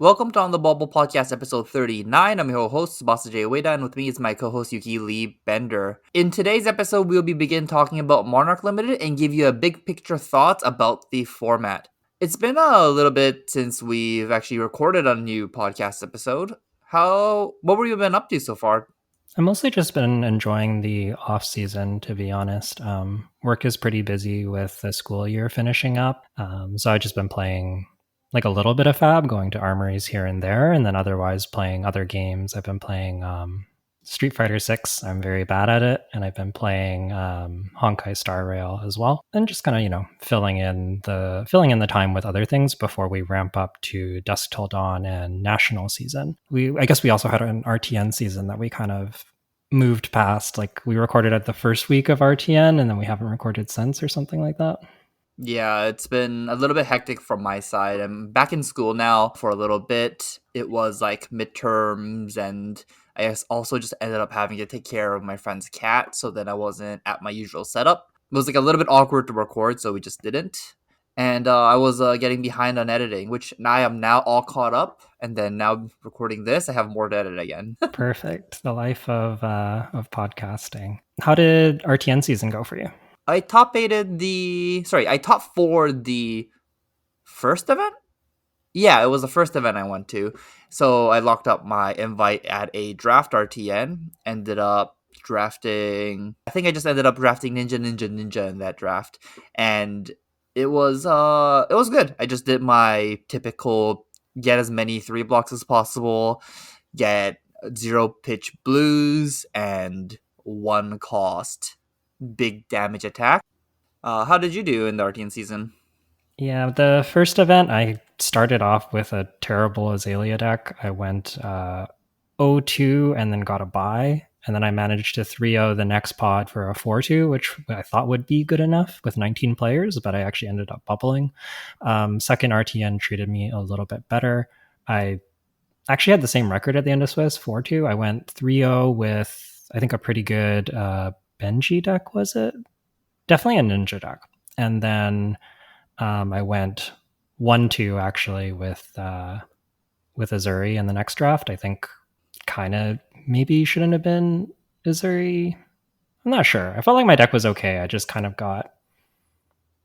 Welcome to On the Bauble Podcast, episode 39. I'm your host, Subasa J. Ueda, and with me is my co-host, Yuki Lee Bender. In today's episode, we'll be begin talking about Monarch Limited and give you a big picture thoughts about the format. It's been a little bit since we've actually recorded a new podcast episode. What were you been up to so far? I've mostly just been enjoying the off season, to be honest. Work is pretty busy with the school year finishing up. So I've just been playing like a little bit of Fab, going to armories here and there, and then otherwise playing other games. I've been playing Street Fighter 6. I'm very bad at it, and I've been playing Honkai Star Rail as well, and just kind of filling in the time with other things before we ramp up to Dusk Till Dawn and National season. I guess we also had an RTN season that we kind of moved past. Like we recorded at the first week of RTN, and then we haven't recorded since, or something like that. Yeah, it's been a little bit hectic from my side. I'm back in school now for a little bit. It was like midterms, and I guess also just ended up having to take care of my friend's cat, so then I wasn't at my usual setup. It was like a little bit awkward to record, so we just didn't. And I was getting behind on editing, which I am now all caught up. And then now recording this, I have more to edit again. Perfect. The life of podcasting. How did RTN season go for you? I top for the first event. Yeah, it was the first event I went to. So I locked up my invite at a draft RTN. Ended up drafting. I think I just ended up drafting Ninja in that draft, and it was good. I just did my typical get as many 3 blocks as possible, get 0 pitch blues, and 1 cost big damage attack. How did you do in the RTN season? Yeah, the first event, I started off with a terrible Azalea deck. I went 0-2 and then got a bye. And then I managed to 3-0 the next pod for a 4-2, which I thought would be good enough with 19 players, but I actually ended up bubbling. Second RTN treated me a little bit better. I actually had the same record at the end of Swiss, 4-2. I went 3-0 with, I think, a pretty good Benji deck, was it? Definitely a ninja deck. And then I went 1-2 actually with Azuri in the next draft. I think kind of maybe shouldn't have been Azuri. I'm not sure. I felt like my deck was okay. I just kind of got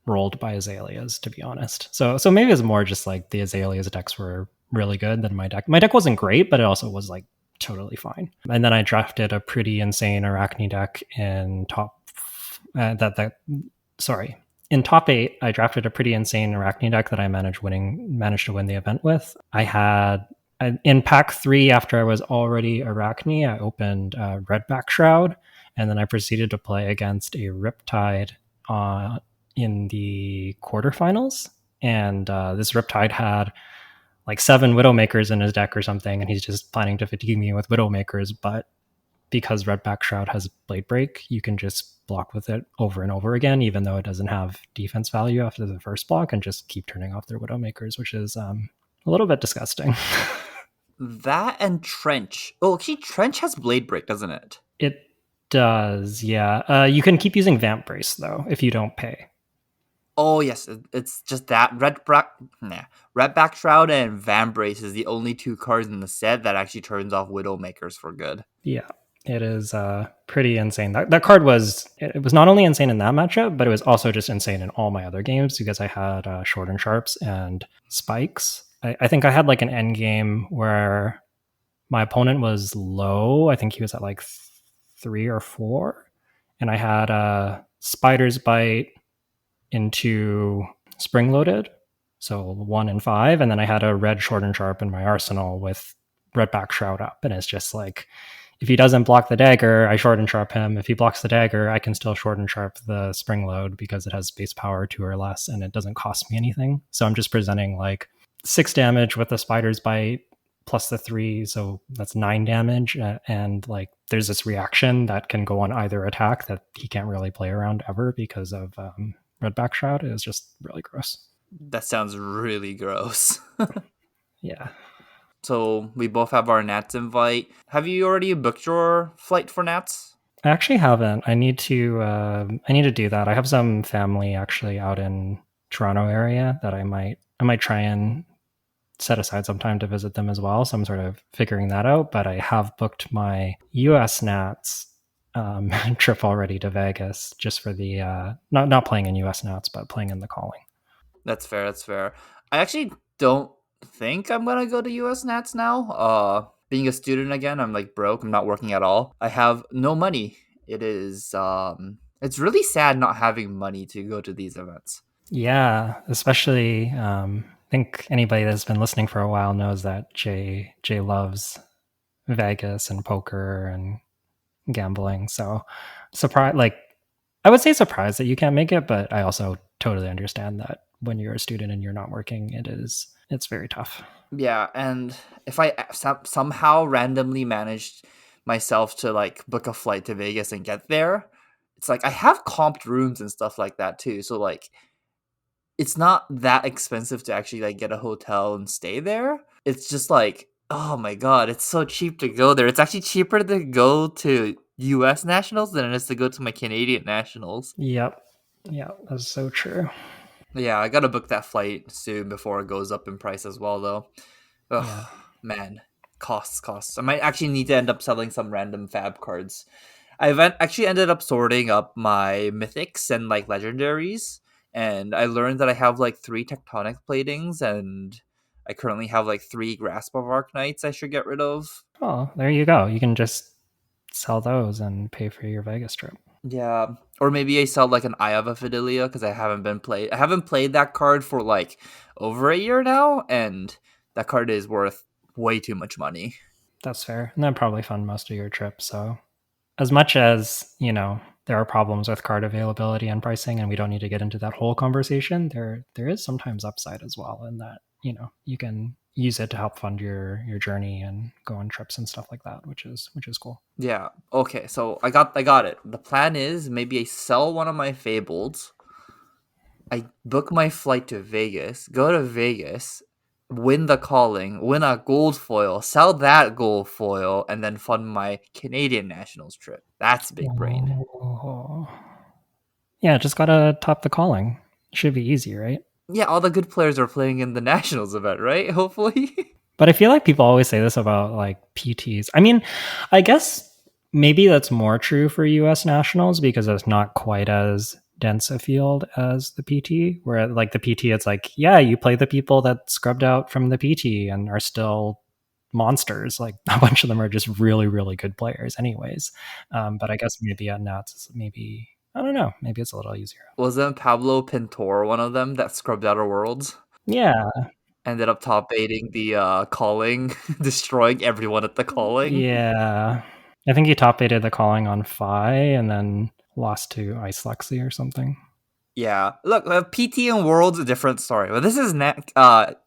rolled by Azaleas, to be honest. So maybe it's more just like the Azaleas decks were really good than my deck. My deck wasn't great, but it also was like totally fine. And then I drafted a pretty insane Arachne deck in in top 8, I drafted a pretty insane Arachne deck that I managed to win the event with. I had in pack 3, after I was already Arachne, I opened Redback Shroud, and then I proceeded to play against a Riptide in the quarterfinals. And this Riptide had like 7 Widowmakers in his deck or something, and he's just planning to fatigue me with Widowmakers, but because Redback Shroud has Blade Break, you can just block with it over and over again, even though it doesn't have defense value after the first block, and just keep turning off their Widowmakers, which is a little bit disgusting. That and Trench. Oh, actually, Trench has Blade Break, doesn't it? It does, yeah. You can keep using Vamp Brace, though, if you don't pay. Oh, yes. It's just that. Redback Shroud and Vamp Brace is the only 2 cards in the set that actually turns off Widowmakers for good. Yeah. It is pretty insane. That card was not only insane in that matchup, but it was also just insane in all my other games because I had Short and Sharps and Spikes. I think I had like an end game where my opponent was low. I think he was at like 3 or 4. And I had Spider's Bite into Spring Loaded. So 1 and 5. And then I had a red Short and Sharp in my arsenal with Redback Shroud up. And it's just like, if he doesn't block the dagger, I Short and Sharp him. If he blocks the dagger, I can still Short and Sharp the Spring Load because it has base power 2 or less and it doesn't cost me anything. So I'm just presenting like 6 damage with the Spider's Bite plus the 3, so that's 9 damage. And like there's this reaction that can go on either attack that he can't really play around ever because of Redback Shroud. It was just really gross. That sounds really gross. Yeah. So we both have our Nats invite. Have you already booked your flight for Nats? I actually haven't. I need to do that. I have some family actually out in Toronto area that I might try and set aside some time to visit them as well. So I'm sort of figuring that out. But I have booked my US Nats trip already to Vegas just for the not playing in US Nats, but playing in the calling. That's fair. That's fair. I actually don't think I'm gonna go to US Nats now. Being a student again, I'm like broke. I'm not working at all. I have no money. It's really sad not having money to go to these events. Yeah, especially I think anybody that's been listening for a while knows that Jay loves Vegas and poker and gambling. So surprise, like I would say surprised that you can't make it, but I also totally understand that when you're a student and you're not working, it's very tough. Yeah, and if I somehow randomly managed myself to like book a flight to Vegas and get there, it's like I have comped rooms and stuff like that too. So like it's not that expensive to actually like get a hotel and stay there. It's just like, oh my god, it's so cheap to go there. It's actually cheaper to go to US nationals than it is to go to my Canadian nationals. Yep. Yeah, that's so true. Yeah, I gotta book that flight soon before it goes up in price as well though. Ugh, Yeah. man. Costs. I might actually need to end up selling some random fab cards. Actually ended up sorting up my mythics and like legendaries, and I learned that I have like three tectonic platings, and I currently have like three grasp of Arknights I should get rid of. Oh, there you go. You can just sell those and pay for your Vegas trip. Yeah, or maybe I sell like an Eye of Fidelia because I haven't played that card for like over a year now, and that card is worth way too much money. That's fair. And that probably fund most of your trip. So as much as, there are problems with card availability and pricing, and we don't need to get into that whole conversation, there is sometimes upside as well in that, you can use it to help fund your journey and go on trips and stuff like that, which is cool. Yeah. Okay. So I got it. The plan is maybe I sell one of my fabled. I book my flight to Vegas. Go to Vegas. Win the calling. Win a gold foil. Sell that gold foil, and then fund my Canadian Nationals trip. That's big brain. Oh. Yeah, just gotta top the calling. Should be easy, right? Yeah, all the good players are playing in the Nationals event, right? Hopefully. But I feel like people always say this about like PTs. I mean, I guess maybe that's more true for US nationals because it's not quite as dense a field as the PT, where like the PT, it's like, yeah, you play the people that scrubbed out from the PT and are still monsters. Like a bunch of them are just really, really good players, anyways. But I guess maybe at Nats, maybe, I don't know, maybe it's a little easier. Wasn't Pablo Pintor one of them that scrubbed out of Worlds? Yeah, Ended up top aiding the calling, destroying everyone at the calling. yeah. I think he top aided the calling on Phi and then lost to Ice Lexi or something. Yeah, look, PT and World's a different story, but this is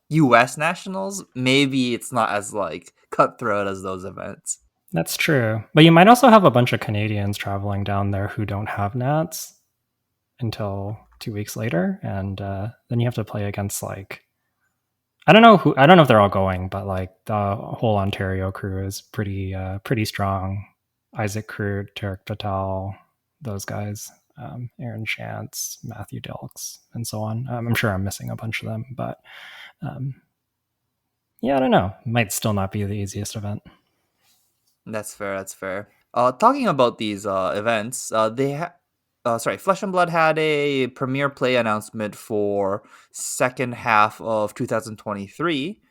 U.S. nationals. Maybe it's not as like cutthroat as those events. That's true. But you might also have a bunch of Canadians traveling down there who don't have Nats until 2 weeks later. And then you have to play against like, I don't know if they're all going, but like the whole Ontario crew is pretty strong. Isaac Crute, Tarek Patel, those guys, Aaron Chance, Matthew Dilks, and so on. I'm sure I'm missing a bunch of them, but um, yeah, I don't know. Might still not be the easiest event. That's fair. That's fair. Talking about these events, Flesh and Blood had a premiere play announcement for second half of 2023,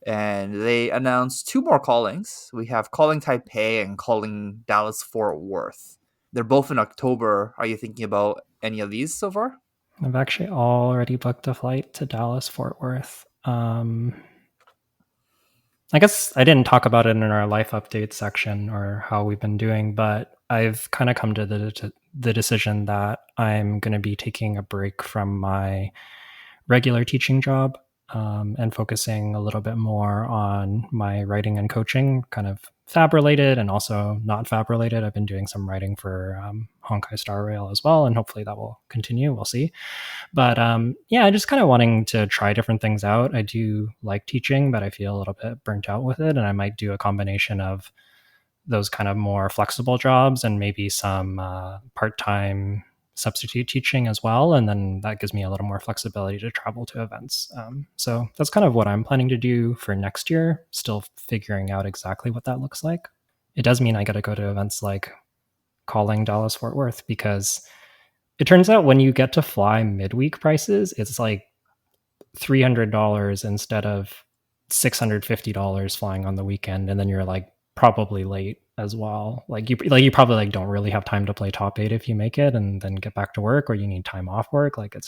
and they announced two more callings. We have Calling Taipei and Calling Dallas Fort Worth. They're both in October. Are you thinking about any of these so far? I've actually already booked a flight to Dallas Fort Worth. I guess I didn't talk about it in our life update section or how we've been doing, but I've kind of come to the decision that I'm going to be taking a break from my regular teaching job and focusing a little bit more on my writing and coaching, kind of fab related and also not fab related. I've been doing some writing for Honkai Star Rail as well, and hopefully that will continue. We'll see. But yeah, just kind of wanting to try different things out. I do like teaching, but I feel a little bit burnt out with it. And I might do a combination of those kind of more flexible jobs and maybe some part time substitute teaching as well, and then that gives me a little more flexibility to travel to events. So that's kind of what I'm planning to do for next year. Still figuring out exactly what that looks like. It does mean I got to go to events like Calling Dallas Fort Worth, because it turns out when you get to fly midweek prices, it's like $300 instead of $650 flying on the weekend, and then you're like probably late as well. Like you probably like don't really have time to play top eight if you make it and then get back to work, or you need time off work. Like it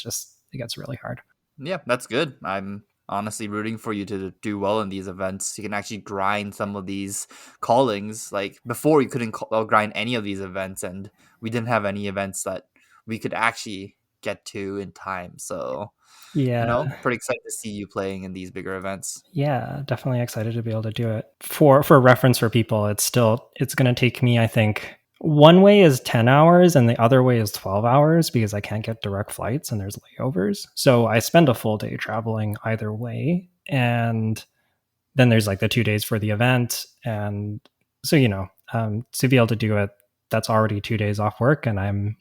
gets really hard. Yeah, that's good. I'm honestly rooting for you to do well in these events. You can actually grind some of these callings. Like before, you couldn't grind any of these events, and we didn't have any events that we could actually get to in time. So, Yeah, pretty excited to see you playing in these bigger events. yeah, definitely excited to be able to do it. For reference for people, it's going to take me, I think, one way is 10 hours and the other way is 12 hours because I can't get direct flights and there's layovers. So I spend a full day traveling either way, and then there's like the 2 days for the event. And so, to be able to do it, that's already 2 days off work. And I'm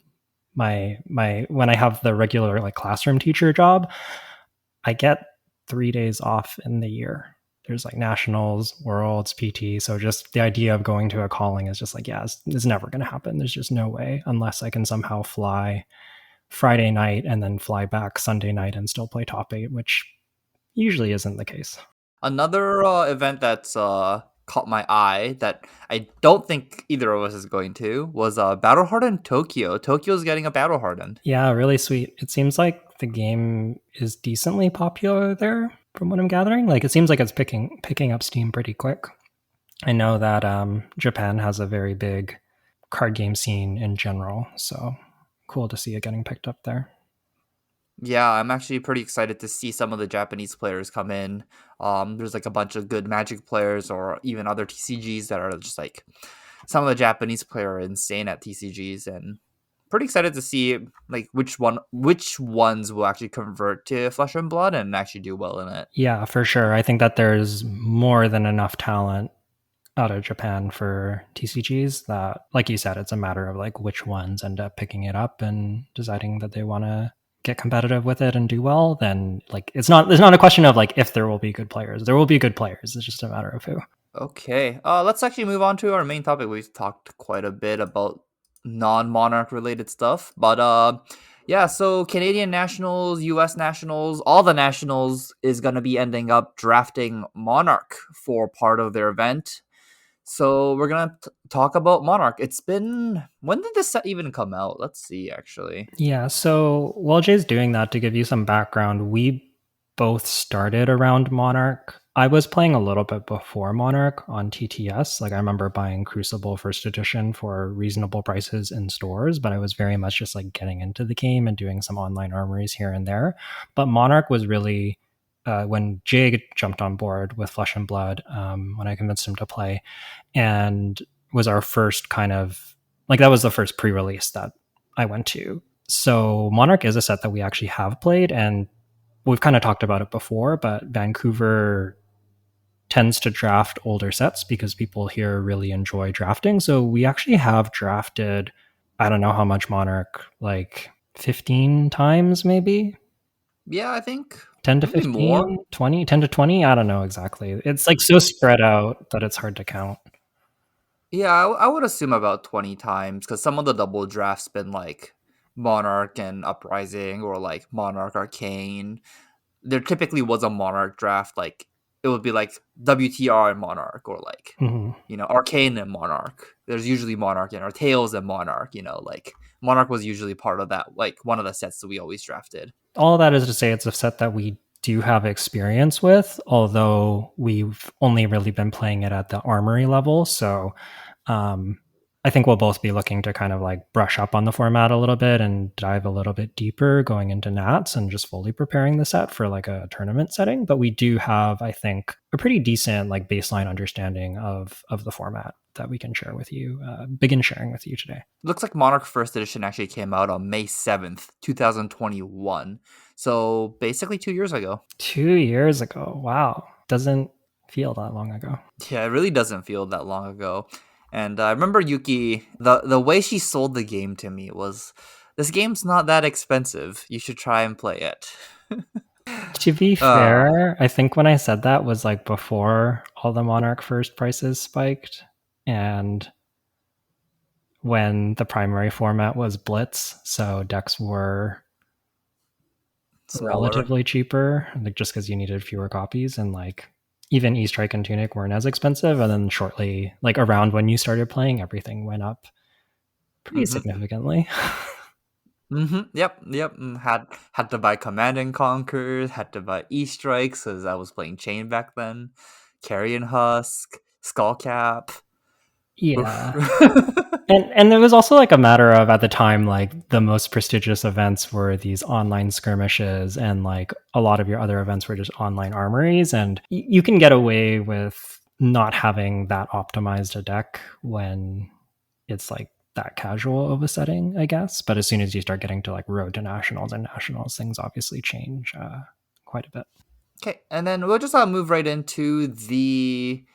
my when I have the regular like classroom teacher job, I get 3 days off in the year. There's like nationals, worlds, PT. So just the idea of going to a calling is just like, yeah, it's never going to happen. There's just no way unless I can somehow fly Friday night and then fly back Sunday night and still play top eight, which usually isn't the case. Another event that's caught my eye that I don't think either of us is going to was Battle Hardened Tokyo. Tokyo's getting a Battle Hardened. Yeah, really sweet. It seems like the game is decently popular there, from what I'm gathering. Like it seems like it's picking up steam pretty quick. I know that Japan has a very big card game scene in general, so cool to see it getting picked up there. Yeah, I'm actually pretty excited to see some of the Japanese players come in. There's like a bunch of good Magic players or even other TCGs that are just like some of the Japanese players are insane at TCGs, and pretty excited to see like which ones will actually convert to Flesh and Blood and actually do well in it. Yeah, for sure. I think that there's more than enough talent out of Japan for TCGs that, like you said, it's a matter of like which ones end up picking it up and deciding that they want to get competitive with it and do well. Then like there's not a question of like if there will be good players. There will be good players. It's just a matter of who. Okay, let's actually move on to our main topic. We've talked quite a bit about non-Monarch related stuff, but yeah. So Canadian Nationals, U.S. Nationals, all the Nationals is gonna be ending up drafting Monarch for part of their event. So we're gonna talk about Monarch. It's been when did this set even come out? Let's see, actually. Yeah. So while Jay's doing that, to give you some background, we both started around Monarch. I was playing a little bit before Monarch on TTS. Like I remember buying Crucible First Edition for reasonable prices in stores, but I was very much just like getting into the game and doing some online armories here and there. But Monarch was really when Jay jumped on board with Flesh and Blood, when I convinced him to play, and was our first kind of like that was the first pre-release that I went to. So Monarch is a set that we actually have played, and we've kind of talked about it before, but Vancouver tends to draft older sets because people here really enjoy drafting. So we actually have drafted, I don't know how much Monarch, like 15 times maybe. Yeah, I think 10 to maybe more. 15, 20, 10 to 20. I don't know exactly. It's like so spread out that it's hard to count. Yeah, I would assume about 20 times because some of the double drafts been like Monarch and Uprising or like Monarch Arcane. There typically was a Monarch draft, like it would be like WTR and Monarch or like Mhm. Arcane and Monarch. There's usually Monarch and or Tails and Monarch, like Monarch was usually part of that, like one of the sets that we always drafted. All that is to say it's a set that we do have experience with, although we've only really been playing it at the armory level. So um, I think we'll both be looking to kind of like brush up on the format a little bit and dive a little bit deeper going into Nats and just fully preparing the set for like a tournament setting. But we do have, I think, a pretty decent like baseline understanding of the format that we can share with you, begin sharing with you today. Looks like Monarch First Edition actually came out on May 7th, 2021. So basically 2 years ago. 2 years ago. Wow. Doesn't feel that long ago. Yeah, it really doesn't feel that long ago. And I remember Yuki, the way she sold the game to me was This game's not that expensive. You should try and play it. To be uh, fair, I think when I said that was like before all the Monarch first prices spiked and when the primary format was Blitz, so decks were Smaller. relatively cheaper, like just because you needed fewer copies, and like even E-Strike and Tunic weren't as expensive. And then shortly, like around when you started playing, everything went up pretty Mm-hmm. significantly. Mm-hmm. Yep. Had to buy Command and Conquer. Had to buy E-Strikes as I was playing Chain back then. Carrion Husk, Skullcap. Oof. Yeah. And it was also like a matter of at the time like the most prestigious events were these online skirmishes and like a lot of your other events were just online armories and you can get away with not having that optimized a deck when it's like that casual of a setting, I guess. But as soon as you start getting to like road to nationals and nationals, things obviously change quite a bit. Okay, and then we'll just move right into the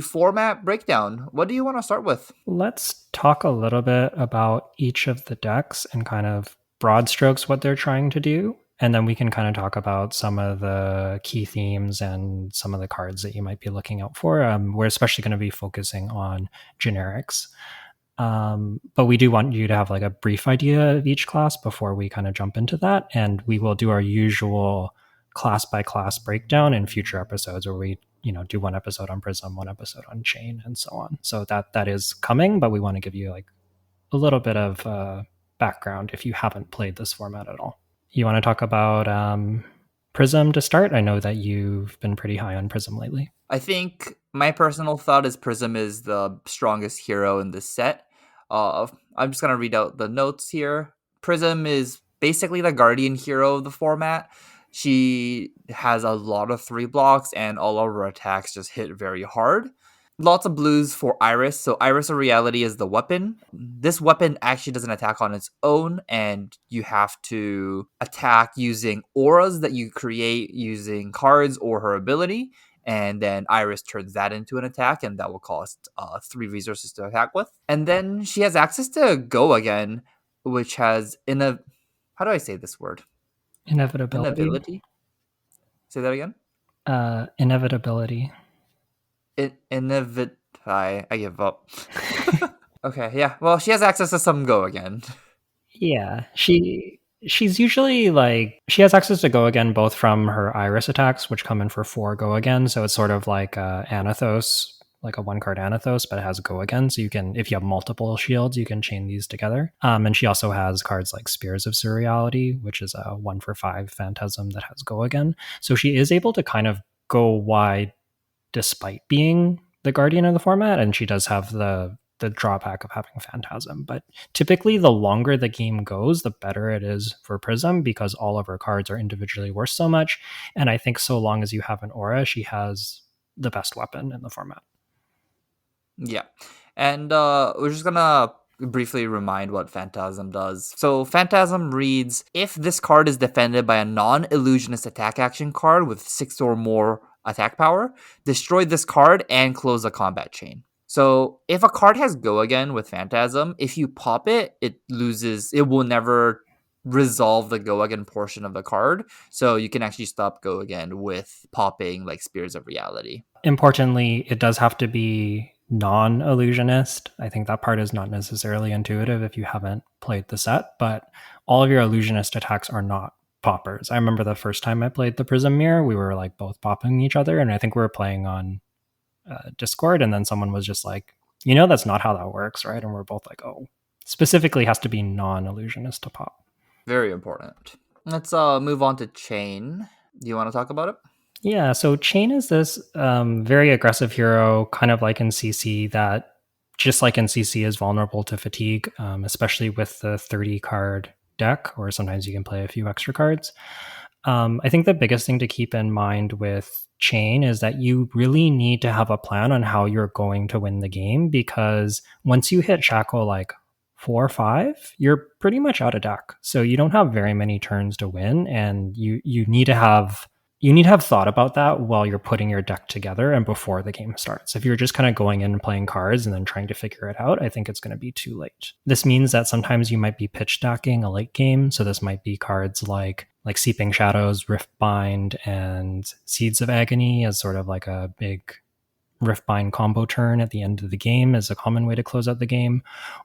format breakdown. What do you want to start with? Let's talk a little bit about each of the decks and kind of broad strokes what they're trying to do. And then we can kind of talk about some of the key themes and some of the cards that you might be looking out for. We're especially going to be focusing on generics. But we do want you to have like a brief idea of each class before we kind of jump into that. And we will do our usual class by class breakdown in future episodes where we do one episode on Prism, one episode on Chain, and so on. So that is coming, but we want to give you like a little bit of background if you haven't played this format at all. You want to talk about Prism to start? I know that you've been pretty high on Prism lately. I think my personal thought is Prism is the strongest hero in this set. I'm just gonna read out the notes here. Prism is basically the guardian hero of the format. She has a lot of 3 blocks, and all of her attacks just hit very hard. Lots of blues for Iris. So Iris of Reality is the weapon. This weapon actually doesn't attack on its own, and you have to attack using auras that you create using cards or her ability. And then Iris turns that into an attack, and that will cost 3 resources to attack with. And then she has access to Go Again, which has how do I say this word? Inevitability. Inability. Say that again. Inevitability. I give up. Okay, yeah. Well, she has access to some Go Again. Yeah, she's usually like she has access to Go Again both from her Iris attacks, which come in for 4 Go Again. So it's sort of like Anathos, like a 1 card Anathos, but it has Go Again. So you can, if you have multiple shields, you can chain these together. And she also has cards like Spears of Surreality, which is a 1 for 5 Phantasm that has Go Again. So she is able to kind of go wide despite being the guardian of the format, and she does have the drawback of having Phantasm. But typically, the longer the game goes, the better it is for Prism because all of her cards are individually worth so much. And I think so long as you have an aura, she has the best weapon in the format. Yeah. And we're just gonna briefly remind what Phantasm does. So Phantasm reads, if this card is defended by a non-illusionist attack action card with 6 or more attack power, destroy this card and close a combat chain. So if a card has Go Again with Phantasm, if you pop it, it will never resolve the Go Again portion of the card. So you can actually stop Go Again with popping like Spears of Reality. Importantly, it does have to be non-illusionist. I think that part is not necessarily intuitive if you haven't played the set, but all of your illusionist attacks are not poppers. I remember the first time I played the Prism Mirror, we were like both popping each other, and I think we were playing on Discord, and then someone was just like, that's not how that works, right? And we're both like, oh, specifically has to be non-illusionist to pop. Very important. Let's move on to Chain. Do you want to talk about it? Yeah, so Chain is this very aggressive hero, kind of like in CC, that just like in CC is vulnerable to fatigue, especially with the 30 card deck, or sometimes you can play a few extra cards. I think the biggest thing to keep in mind with Chain is that you really need to have a plan on how you're going to win the game, because once you hit Shackle like 4 or 5, you're pretty much out of deck. So you don't have very many turns to win, and you need to have you need to have thought about that while you're putting your deck together and before the game starts. If you're just kind of going in and playing cards and then trying to figure it out, I think it's going to be too late. This means that sometimes you might be pitch stacking a late game. So this might be cards like Seeping Shadows, Riftbind, and Seeds of Agony as sort of like a big Riftbind combo turn at the end of the game is a common way to close out the game.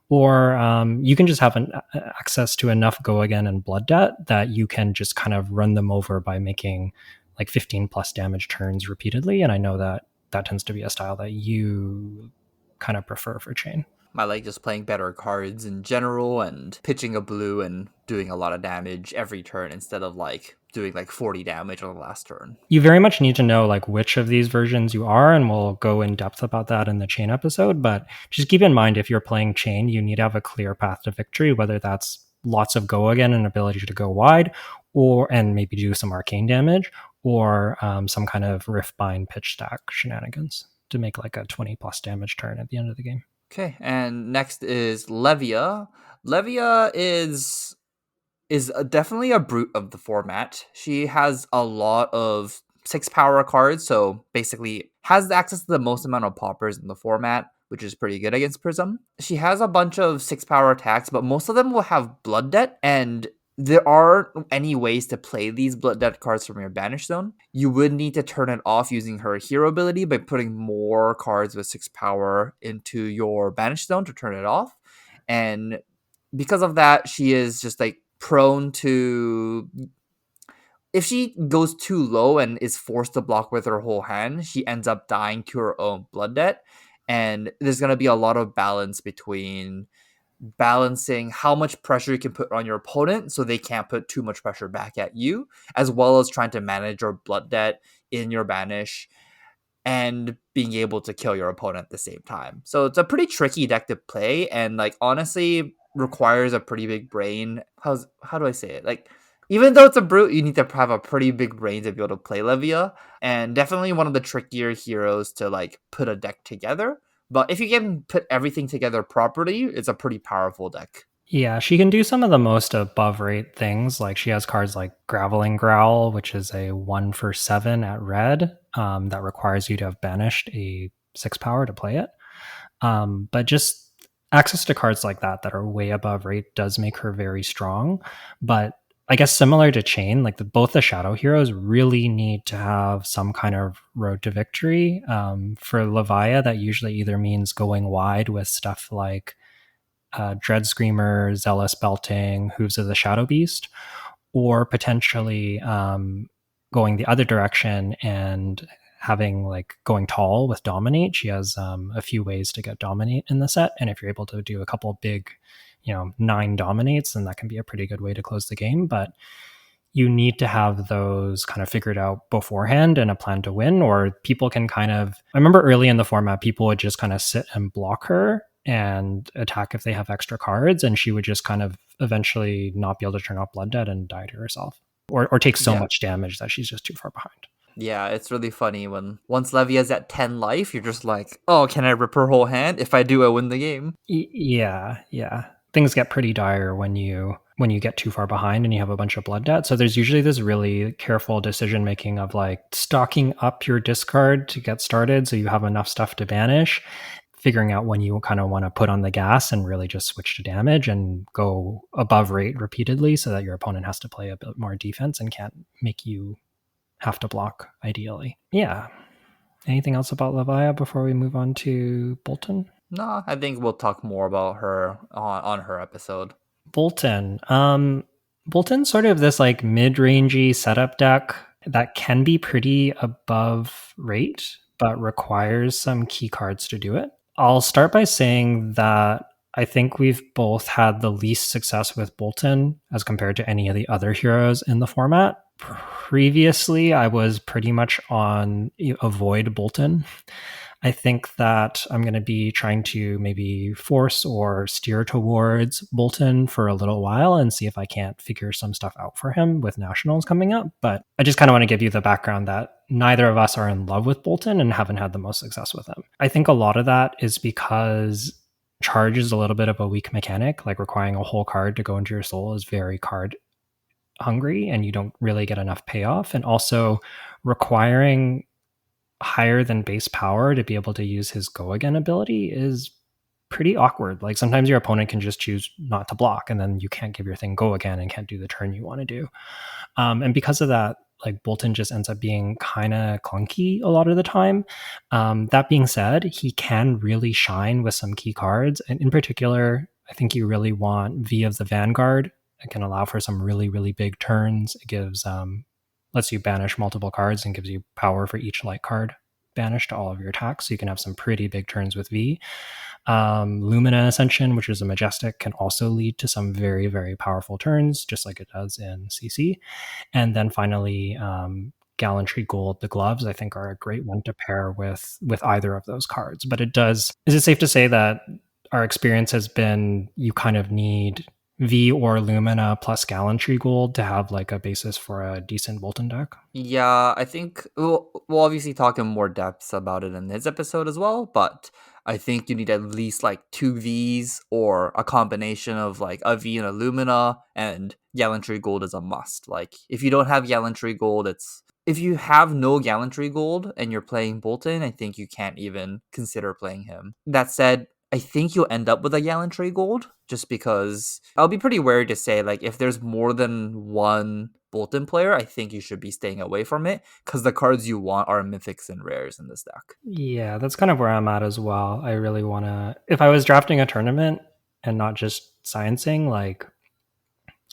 Or you can just have access to enough Go Again and Blood Debt that you can just kind of run them over by making like 15 plus damage turns repeatedly. And I know that that tends to be a style that you kind of prefer for Chain. I like just playing better cards in general and pitching a blue and doing a lot of damage every turn instead of like doing like 40 damage on the last turn. You very much need to know like which of these versions you are, and we'll go in depth about that in the Chain episode. But just keep in mind, if you're playing Chain, you need to have a clear path to victory, whether that's lots of Go Again and ability to go wide, or and maybe do some arcane damage, or some kind of Riftbind pitch stack shenanigans to make like a 20 plus damage turn at the end of the game. Okay, and next is Levia. Levia is definitely a brute of the format. She has a lot of 6 power cards, so basically has access to the most amount of poppers in the format, which is pretty good against Prism. She has a bunch of 6 power attacks, but most of them will have Blood Debt, and there aren't any ways to play these Blood Debt cards from your Banish Zone. You would need to turn it off using her hero ability by putting more cards with 6 power into your Banish Zone to turn it off. And because of that, she is just like prone to, if she goes too low and is forced to block with her whole hand, she ends up dying to her own Blood Debt. And there's going to be a lot of balance between balancing how much pressure you can put on your opponent so they can't put too much pressure back at you, as well as trying to manage your Blood Debt in your Banish and being able to kill your opponent at the same time. So it's a pretty tricky deck to play, and like honestly requires a pretty big brain. How do I say it? Like, even though it's a brute, you need to have a pretty big brain to be able to play Levia, and definitely one of the trickier heroes to like put a deck together. But if you can put everything together properly, it's a pretty powerful deck. Yeah, she can do some of the most above rate things. Like she has cards like Graveling Growl, which is a 1 for 7 at red that requires you to have banished a 6 power to play it. But just access to cards like that that are way above rate does make her very strong. But I guess similar to Chain, like both the Shadow Heroes really need to have some kind of road to victory. For Levia, that usually either means going wide with stuff like Dread Screamer, Zealous Belting, Hooves of the Shadow Beast, or potentially going the other direction and having like going tall with Dominate. She has a few ways to get Dominate in the set, and if you're able to do a couple big, 9 Dominates, then that can be a pretty good way to close the game. But you need to have those kind of figured out beforehand and a plan to win, or people can kind of, I remember early in the format, people would just kind of sit and block her and attack if they have extra cards, and she would just kind of eventually not be able to turn off Blood Debt and die to herself, or take so much damage that she's just too far behind. Yeah, it's really funny when once Levia's at 10 life, you're just like, oh, can I rip her whole hand? If I do, I win the game. Yeah. Things get pretty dire when you get too far behind and you have a bunch of Blood Debt. So there's usually this really careful decision making of like stocking up your discard to get started so you have enough stuff to banish, figuring out when you kind of want to put on the gas and really just switch to damage and go above rate repeatedly so that your opponent has to play a bit more defense and can't make you have to block, ideally. Yeah. Anything else about Levia before we move on to Bolton? No, I think we'll talk more about her on her episode. Bolton. Bolton's sort of this like mid-rangey setup deck that can be pretty above rate, but requires some key cards to do it. I'll start by saying that I think we've both had the least success with Bolton as compared to any of the other heroes in the format. Previously, I was pretty much on avoid Bolton. I think that I'm going to be trying to maybe force or steer towards Bolton for a little while and see if I can't figure some stuff out for him with nationals coming up. But I just kind of want to give you the background that neither of us are in love with Bolton and haven't had the most success with him. I think a lot of that is because charge is a little bit of a weak mechanic, like requiring a whole card to go into your soul is very card hungry and you don't really get enough payoff. And also requiring higher than base power to be able to use his go again ability is pretty awkward. Like sometimes your opponent can just choose not to block and then you can't give your thing go again and can't do the turn you want to do. And because of that, like Bolton just ends up being kind of clunky a lot of the time. That being said, he can really shine with some key cards. And in particular, I think you really want V of the Vanguard. It can allow for some really, really big turns. It gives lets you banish multiple cards and gives you power for each light card banished to all of your attacks. So you can have some pretty big turns with V. Lumina Ascension, which is a majestic, can also lead to some very, very powerful turns, just like it does in CC. And then finally, Gallantry Gold, the gloves, I think are a great one to pair with either of those cards. But it does. Is it safe to say that our experience has been you kind of need V or Lumina plus Gallantry Gold to have like a basis for a decent Bolton deck? Yeah, I think we'll obviously talk in more depth about it in this episode as well, but I think you need at least like two Vs or a combination of like a V and a Lumina, and Gallantry Gold is a must. Like if you don't have Gallantry Gold, it's if you have no Gallantry Gold and you're playing Bolton, I think you can't even consider playing him. That said, I think you'll end up with a Gallantry Gold just because I'll be pretty wary to say, like, if there's more than one Bolton player, I think you should be staying away from it because the cards you want are mythics and rares in this deck. Yeah, that's kind of where I'm at as well. I really want to, if I was drafting a tournament and not just sciencing, like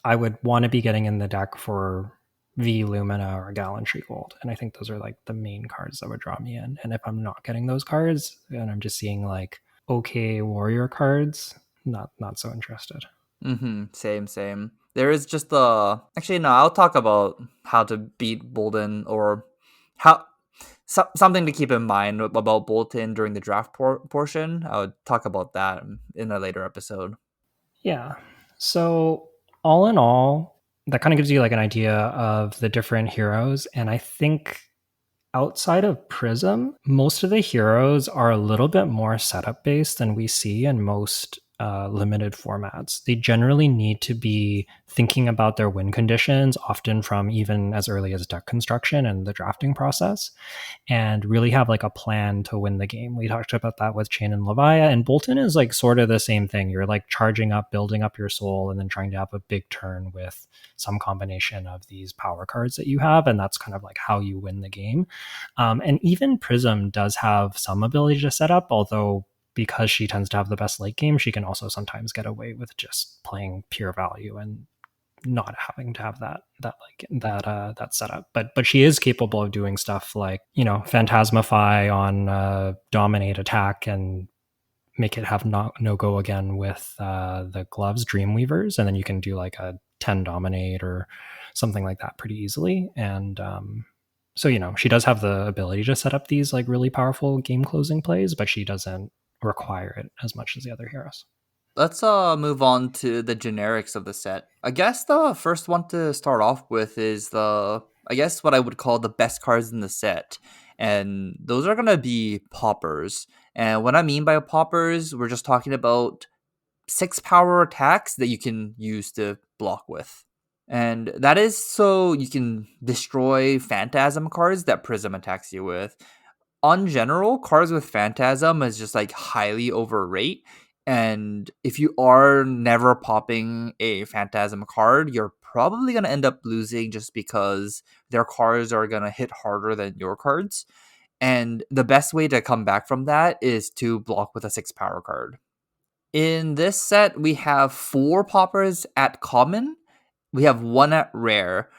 I would want to be getting in the deck for V Lumina or Gallantry Gold. And I think those are like the main cards that would draw me in. And if I'm not getting those cards and I'm just seeing like okay warrior cards, not so interested. Same. There is just the actually no. I'll talk about how to beat Bolton or how something to keep in mind about Bolton during the draft portion. I would talk about that in a later episode. Yeah. So all in all, that kind of gives you like an idea of the different heroes. And I think outside of Prism, most of the heroes are a little bit more setup based than we see in most limited formats. They generally need to be thinking about their win conditions, often from even as early as deck construction and the drafting process, and really have like a plan to win the game. We talked about that with Chain and Levia, and Bolton is like sort of the same thing. You're like charging up, building up your soul, and then trying to have a big turn with some combination of these power cards that you have, and that's kind of like how you win the game. And even Prism does have some ability to set up, although because she tends to have the best late game, she can also sometimes get away with just playing pure value and not having to have that setup. But she is capable of doing stuff like, you know, Phantasmify on dominate attack and make it have no go again with the gloves Dreamweavers, and then you can do like a 10 dominate or something like that pretty easily. And so, you know, she does have the ability to set up these like really powerful game closing plays, but she doesn't require it as much as the other heroes. Let's move on to the generics of the set. I guess the first one to start off with is the I guess what I would call the best cards in the set. And those are gonna be poppers. And what I mean by poppers, we're just talking about 6 power attacks that you can use to block with. And that is so you can destroy Phantasm cards that Prism attacks you with. On general, cards with Phantasm is just like highly overrate. And if you are never popping a Phantasm card, you're probably going to end up losing just because their cards are going to hit harder than your cards. And the best way to come back from that is to block with a 6 power card. In this set, we have 4 poppers at common. We have 1 at rare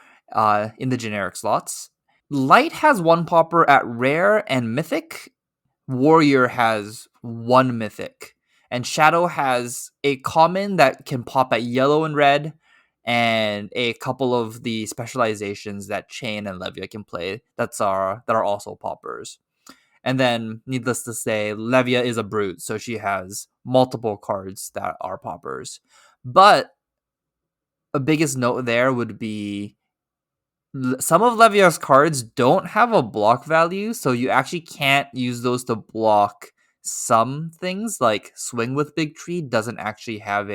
in the generic slots. Light has 1 popper at rare and mythic. Warrior has 1 mythic. And Shadow has a common that can pop at yellow and red, and a couple of the specializations that Chain and Levia can play that are also poppers. And then, needless to say, Levia is a brute, so she has multiple cards that are poppers. But a biggest note there would be some of Levia's cards don't have a block value, so you actually can't use those to block some things. Like Swing with Big Tree doesn't actually have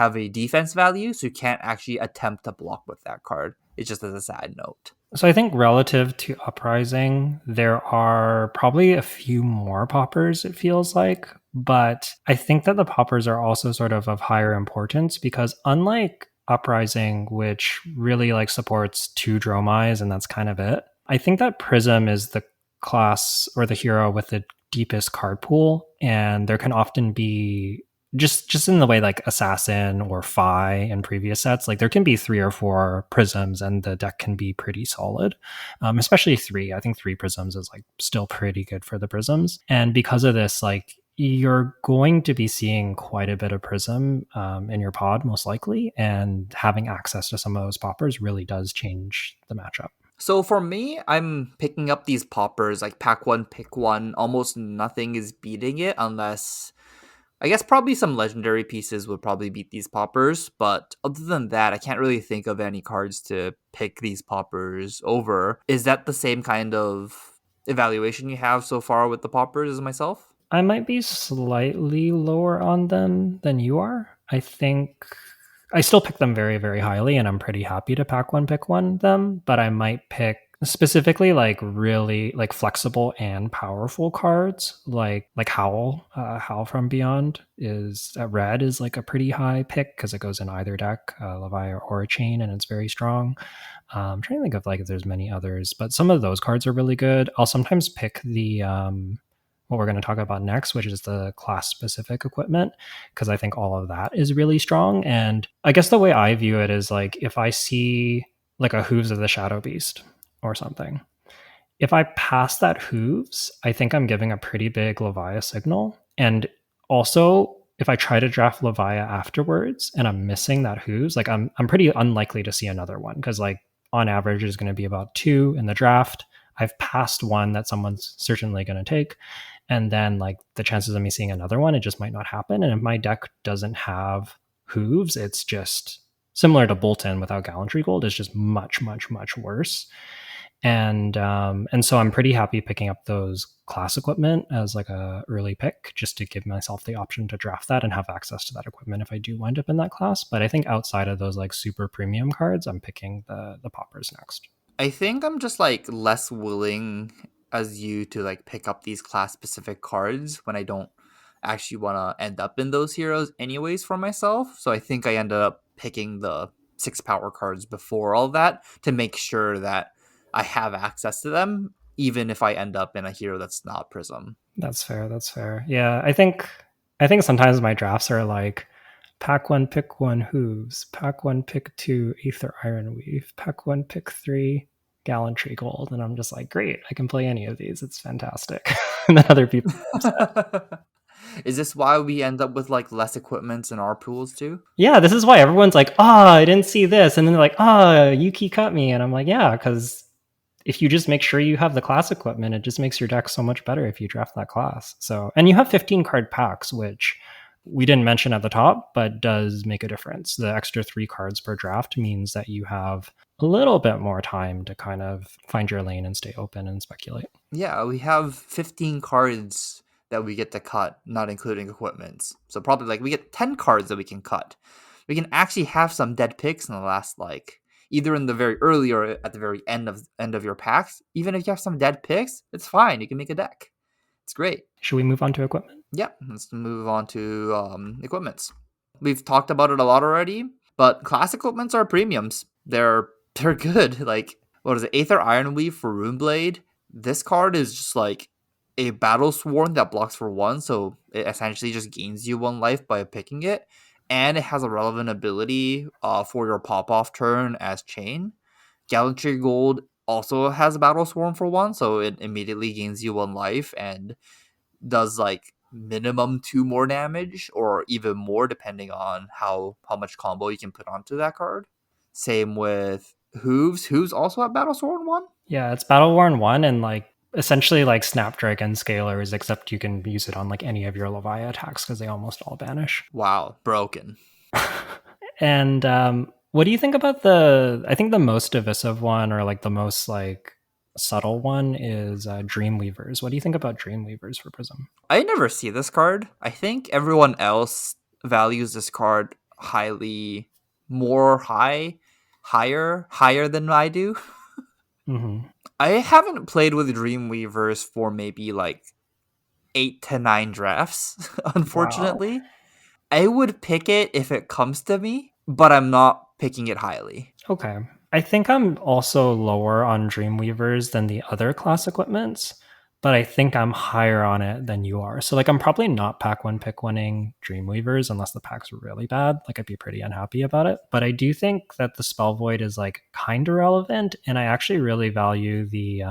have a defense value, so you can't actually attempt to block with that card. It's just as a side note. So I think relative to Uprising, there are probably a few more poppers, it feels like. But I think that the poppers are also sort of higher importance because unlike Uprising, which really like supports two Dromais and that's kind of it, I think that Prism is the class or the hero with the deepest card pool. And there can often be just in the way like Assassin or Fi in previous sets, like there can be 3 or 4 prisms and the deck can be pretty solid. Especially 3. I think 3 prisms is like still pretty good for the prisms. And because of this, like you're going to be seeing quite a bit of prism in your pod most likely, and having access to some of those poppers really does change the matchup. So for me, I'm picking up these poppers like pack one, pick one. Almost nothing is beating it unless I guess probably some legendary pieces would probably beat these poppers, but other than that, I can't really think of any cards to pick these poppers over. Is that the same kind of evaluation you have so far with the poppers as myself? I might be slightly lower on them than you are. I think I still pick them very, very highly, and I'm pretty happy to pack one, pick one them, but I might pick specifically like really like flexible and powerful cards like Howl from Beyond is red is like a pretty high pick because it goes in either deck, Leviathan or a chain, and it's very strong. I'm trying to think of like if there's many others, but some of those cards are really good. I'll sometimes pick the what we're going to talk about next, which is the class specific equipment, because I think all of that is really strong. And I guess the way I view it is like if I see like a Hooves of the Shadow Beast or something, if I pass that Hooves, I think I'm giving a pretty big Leviathan signal. And also, if I try to draft Leviathan afterwards and I'm missing that Hooves, like I'm pretty unlikely to see another one because like on average is going to be about 2 in the draft. I've passed one that someone's certainly going to take. And then like the chances of me seeing another one, it just might not happen. And if my deck doesn't have Hooves, it's just similar to Bolton without Gallantry Gold. It's just much, much, much worse. And so I'm pretty happy picking up those class equipment as like a early pick just to give myself the option to draft that and have access to that equipment if I do wind up in that class. But I think outside of those like super premium cards, I'm picking the poppers next. I think I'm just like less willing as you to like pick up these class specific cards when I don't actually want to end up in those heroes anyways for myself. So I think I ended up picking the 6 power cards before all that to make sure that I have access to them even if I end up in a hero that's not Prism. That's fair. That's fair. Yeah, I think sometimes my drafts are like pack one, pick one Hooves, pack one, pick 2 Aether Ironweave, pack one, pick 3 Gallantry Gold, and I'm just like, great, I can play any of these. It's fantastic. And then other people are upset. Is this why we end up with like less equipments in our pools too? Yeah, this is why everyone's like, I didn't see this, and then they're like, Yuki cut me, and I'm like, yeah, because if you just make sure you have the class equipment, it just makes your deck so much better if you draft that class. So, and you have 15 card packs, which we didn't mention at the top, but does make a difference. The extra 3 cards per draft means that you have a little bit more time to kind of find your lane and stay open and speculate. Yeah, we have 15 cards that we get to cut, not including equipments. So probably like we get 10 cards that we can cut. We can actually have some dead picks in the last like either in the very early or at the very end of your packs. Even if you have some dead picks, it's fine. You can make a deck. It's great. Should we move on to equipment? Yeah, let's move on to equipments. We've talked about it a lot already, but class equipments are premiums. They're good. Like what is it? Aether Ironweave for Runeblade. This card is just like a Battle Sworn that blocks for 1, so it essentially just gains you 1 life by picking it, and it has a relevant ability for your pop-off turn as Chain. Gallantry Gold also has a Battle Sworn for 1, so it immediately gains you 1 life and does like minimum 2 more damage or even more depending on how much combo you can put onto that card. Same with Hooves. Hooves also have Battle Sword 1? Yeah, it's Battle Worn 1 and like essentially like Snapdragon Scalers, except you can use it on like any of your Leviathan attacks because they almost all banish. Wow, broken. And what do you think about I think the most divisive one or like the most like subtle one is Dreamweavers. What do you think about Dreamweavers for Prism? I never see this card. I think everyone else values this card highly more higher than I do. Mm-hmm. I haven't played with Dreamweavers for maybe like 8 to 9 drafts, Wow. unfortunately. I would pick it if it comes to me, but I'm not picking it highly. Okay. I think I'm also lower on Dreamweavers than the other class equipments, but I think I'm higher on it than you are. So like I'm probably not pack one pick winning Dreamweavers unless the pack's really bad. Like I'd be pretty unhappy about it. But I do think that the Spell Void is like kind of relevant, and I actually really value the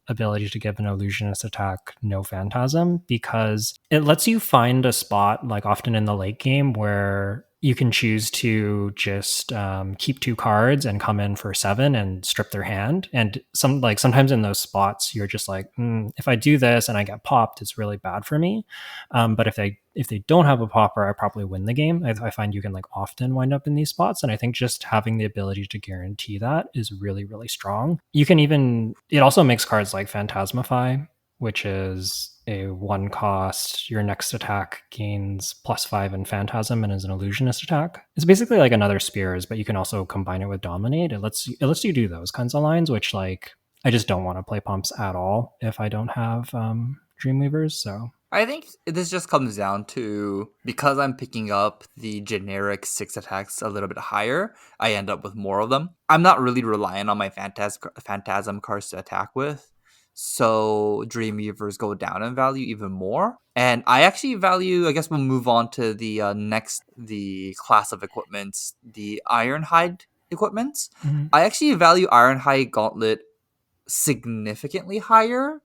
ability to give an illusionist attack no phantasm because it lets you find a spot like often in the late game where you can choose to just keep 2 cards and come in for 7 and strip their hand. And sometimes in those spots, you're just like, if I do this and I get popped, it's really bad for me. But if they don't have a popper, I probably win the game. I find you can like often wind up in these spots, and I think just having the ability to guarantee that is really really strong. You can even it also makes cards like Phantasmify, which is a 1 cost. Your next attack gains +5 in Phantasm and is an illusionist attack. It's basically like another Spears, but you can also combine it with Dominate. It lets you do those kinds of lines, which like I just don't want to play pumps at all if I don't have Dreamweavers. So I think this just comes down to because I'm picking up the generic 6 attacks a little bit higher, I end up with more of them. I'm not really relying on my phantasm cards to attack with, so Dreamweavers go down in value even more. And I actually value. I guess we'll move on to the the class of equipments, the Ironhide equipments. mhm. I actually value Ironhide Gauntlet significantly higher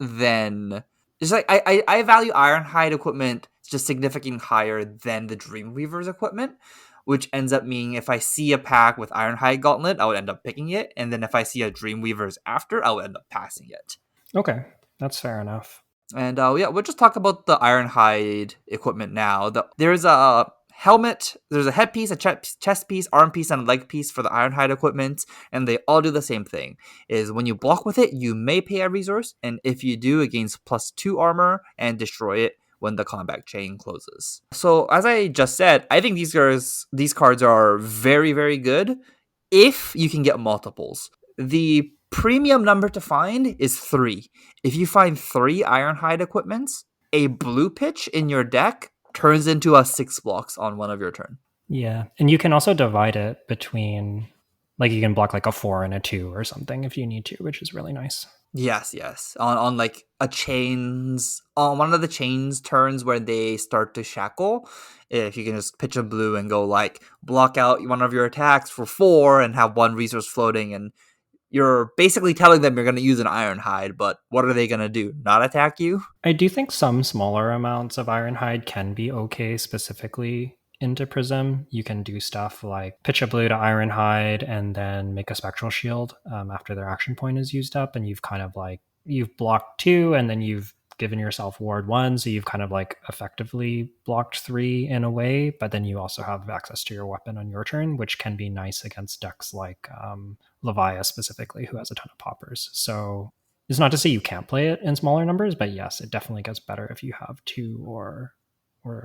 than just like I value Ironhide equipment just significantly higher than the Dreamweaver's equipment, which ends up meaning if I see a pack with Ironhide Gauntlet, I would end up picking it, and then if I see a Dreamweaver's after, I would end up passing it. Okay, that's fair enough. And yeah, we'll just talk about the Ironhide equipment now. There's a helmet, there's a headpiece, a chest piece, arm piece, and a leg piece for the Ironhide equipment, and they all do the same thing. Is when you block with it, you may pay a resource, and if you do, it gains +2 armor and destroy it when the combat chain closes. So as I just said, I think these cards are very, very good if you can get multiples. The premium number to find is 3. If you find 3 Ironhide equipments, a blue pitch in your deck turns into a 6 blocks on one of your turn. Yeah, and you can also divide it between like you can block like a 4 and a 2 or something if you need to, which is really nice. Yes, yes. On like a chains on one of the chains turns where they start to shackle, if you can just pitch a blue and go like block out one of your attacks for 4 and have 1 resource floating, and you're basically telling them you're going to use an Ironhide, but what are they going to do? Not attack you? I do think some smaller amounts of Ironhide can be okay specifically into Prism. You can do stuff like pitch a blue to Ironhide and then make a Spectral Shield after their action point is used up, and you've kind of like you've blocked 2 and then you've given yourself ward 1, so you've kind of like effectively blocked 3 in a way, but then you also have access to your weapon on your turn, which can be nice against decks like Leviah specifically, who has a ton of poppers. So it's not to say you can't play it in smaller numbers, but yes, it definitely gets better if you have 2 or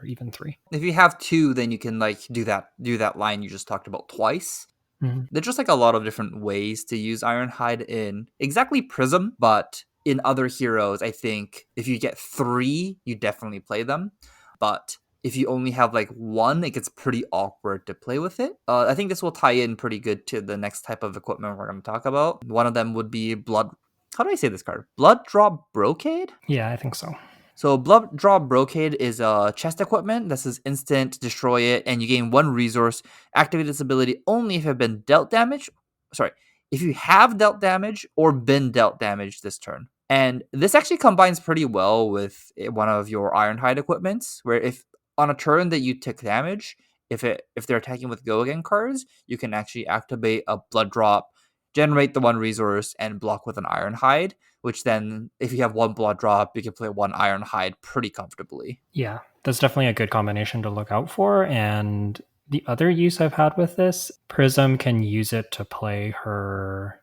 even 3. If you have 2, then you can like do that line you just talked about twice. Mm-hmm. There's just like a lot of different ways to use Ironhide in exactly Prism, but in other heroes, I think if you get 3, you definitely play them. But if you only have like 1, it gets pretty awkward to play with it. I think this will tie in pretty good to the next type of equipment we're going to talk about. One of them would be Blood. How do I say this card? Blood Drop Brocade? Yeah, I think so. So Blood Draw Brocade is a chest equipment. This is instant, destroy it, and you gain 1 resource. Activate this ability only if you have been dealt damage. Sorry, if you have dealt damage or been dealt damage this turn. And this actually combines pretty well with one of your Ironhide equipments, where if on a turn that you took damage, if they're attacking with Go Again cards, you can actually activate a Blood Drop, generate the 1 resource, and block with an Ironhide, which then, if you have 1 blood drop, you can play 1 Ironhide pretty comfortably. Yeah, that's definitely a good combination to look out for. And the other use I've had with this, Prism can use it to play her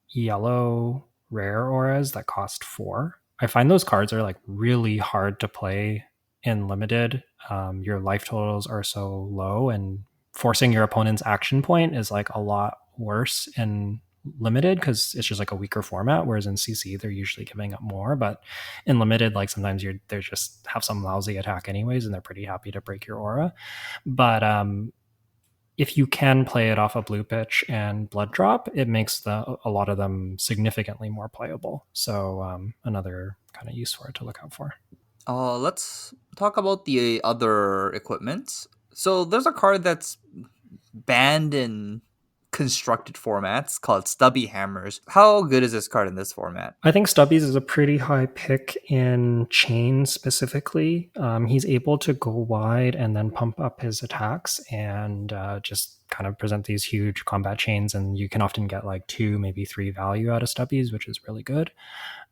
yellow rare auras that cost 4. I find those cards are like really hard to play in limited. Your life totals are so low, and forcing your opponent's action point is like a lot worse in limited because it's just like a weaker format, whereas in CC they're usually giving up more. But in limited, like sometimes they're just have some lousy attack anyways, and they're pretty happy to break your aura. But if you can play it off a blue pitch and blood drop, it makes a lot of them significantly more playable. So another kind of use for it to look out for. Let's talk about the other equipment. So there's a card that's banned in constructed formats called Stubby Hammers. How good is this card in this format? I think Stubbies is a pretty high pick in chain specifically. He's able to go wide and then pump up his attacks and just kind of present these huge combat chains. And you can often get like 2, maybe 3 value out of Stubbies, which is really good.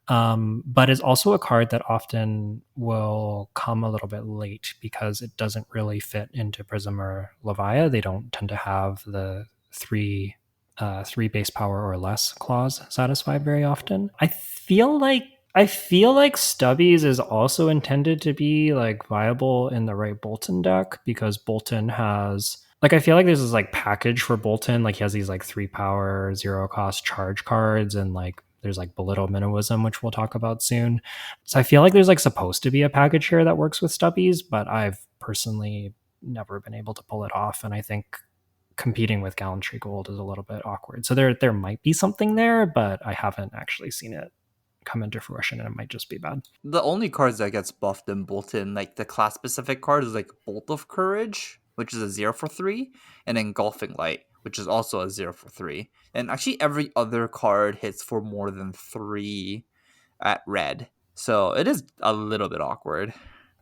But it's also a card that often will come a little bit late because it doesn't really fit into Prism or Levia. They don't tend to have the three base power or less clause satisfied very often. I feel like Stubbies is also intended to be like viable in the right Bolton deck because Bolton has like I feel like there's this like package for Bolton. Like he has these like 3 power, 0 cost charge cards and like there's like belittle minnowism, which we'll talk about soon. So I feel like there's like supposed to be a package here that works with Stubbies, but I've personally never been able to pull it off. And I think competing with Gallantry Gold is a little bit awkward. So there might be something there, but I haven't actually seen it come into fruition, and it might just be bad. The only cards that gets buffed in Bolton, like the class specific card, is like Bolt of Courage, which is a 0 for 3, and Engulfing Light, which is also a 0 for 3. And actually, every other card hits for more than 3 at red. So it is a little bit awkward.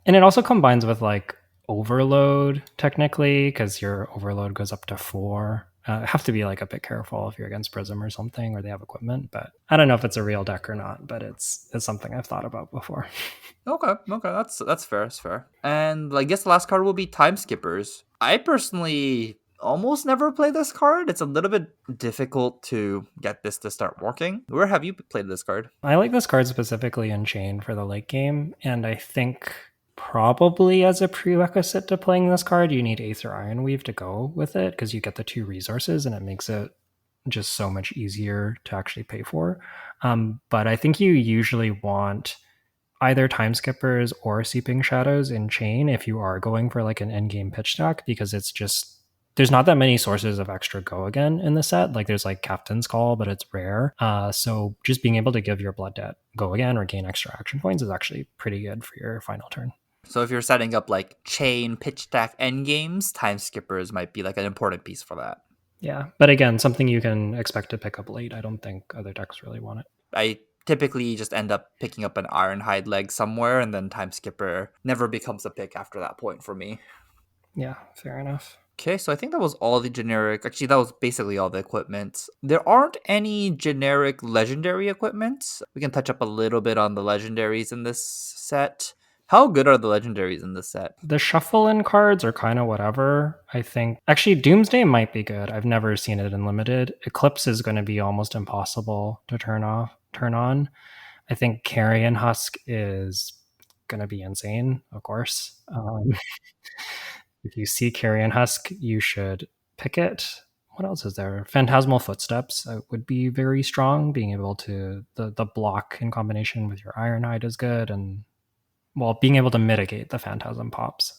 And it also combines with like overload technically because your overload goes up to 4. Have to be like a bit careful if you're against Prism or something or they have equipment, but I don't know if it's a real deck or not, but it's something I've thought about before. Okay, that's fair, that's fair. And I guess the last card will be Time Skippers. I personally almost never play this card. It's a little bit difficult to get this to start working. Where have you played this card? I like this card specifically in Chain for the late game, and I think probably as a prerequisite to playing this card, you need Aether Ironweave to go with it because you get the 2 resources and it makes it just so much easier to actually pay for. But I think you usually want either Time Skippers or Seeping Shadows in Chain if you are going for like an endgame pitch stack because it's just there's not that many sources of extra go again in the set. Like there's like Captain's Call, but it's rare. So just being able to give your Blood Debt go again or gain extra action points is actually pretty good for your final turn. So if you're setting up like chain pitch stack endgames, Time Skippers might be like an important piece for that. Yeah, but again, something you can expect to pick up late. I don't think other decks really want it. I typically just end up picking up an Ironhide leg somewhere, and then Time Skipper never becomes a pick after that point for me. Yeah, fair enough. Okay, so I think that was all the generic. Actually, that was basically all the equipment. There aren't any generic legendary equipment. We can touch up a little bit on the legendaries in this set. How good are the legendaries in this set? The shuffle in cards are kind of whatever. I think actually Doomsday might be good. I've never seen it in limited. Eclipse is going to be almost impossible to turn on. I think Carrion Husk is going to be insane, of course. If you see Carrion Husk, you should pick it. What else is there? Phantasmal Footsteps would be very strong. Being able to the block in combination with your Ironhide is good, and well, being able to mitigate the Phantasm pops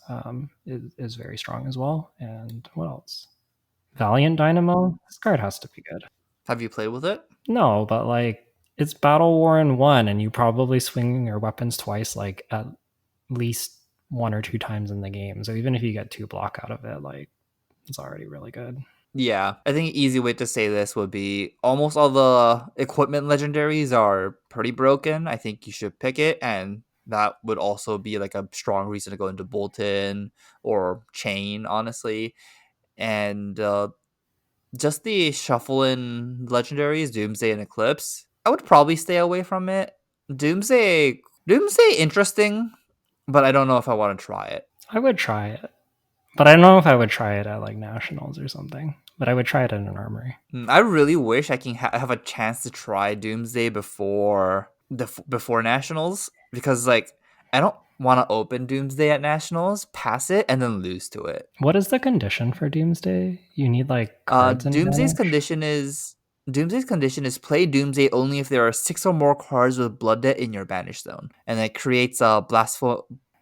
is very strong as well. And what else? Valiant Dynamo. This card has to be good. Have you played with it? No, but like it's Battle Worn 1, and you probably swing your weapons twice, like at least 1 or 2 times in the game. So even if you get 2 block out of it, like it's already really good. Yeah, I think an easy way to say this would be almost all the equipment legendaries are pretty broken. I think you should pick it, and that would also be like a strong reason to go into Bolton or Chain, honestly. And just the shuffle in legendaries, Doomsday and Eclipse, I would probably stay away from it. Doomsday, interesting, but I don't know if I want to try it. I would try it, but I don't know if I would try it at like nationals or something. But I would try it in an armory. I really wish I can have a chance to try Doomsday before before nationals because like I don't want to open Doomsday at Nationals, pass it, and then lose to it. What is the condition for Doomsday? You need like cards in Doomsday's Banish? condition is play Doomsday only if there are 6 or more cards with Blood Debt in your banish zone, and it creates a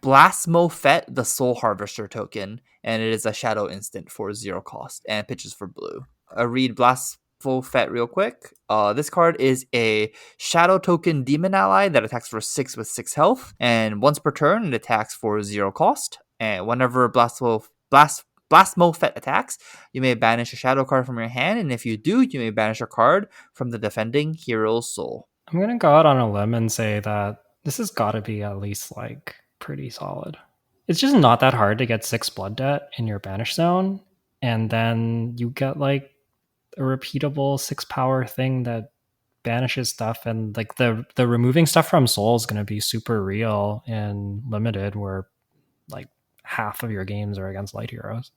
Blasmofet, the Soul Harvester token, and it is a shadow instant for 0 cost and pitches for blue. Read Blasmofet real quick. This card is a shadow token demon ally that attacks for 6 with 6 health, and once per turn it attacks for 0 cost. And whenever Blasmofet attacks, you may banish a shadow card from your hand, and if you do, you may banish a card from the defending hero's soul. I'm gonna go out on a limb and say that this has got to be at least like pretty solid. It's just not that hard to get 6 blood debt in your banish zone, and then you get like a repeatable 6 power thing that banishes stuff, and like the removing stuff from soul is gonna be super real in limited, where like half of your games are against light heroes.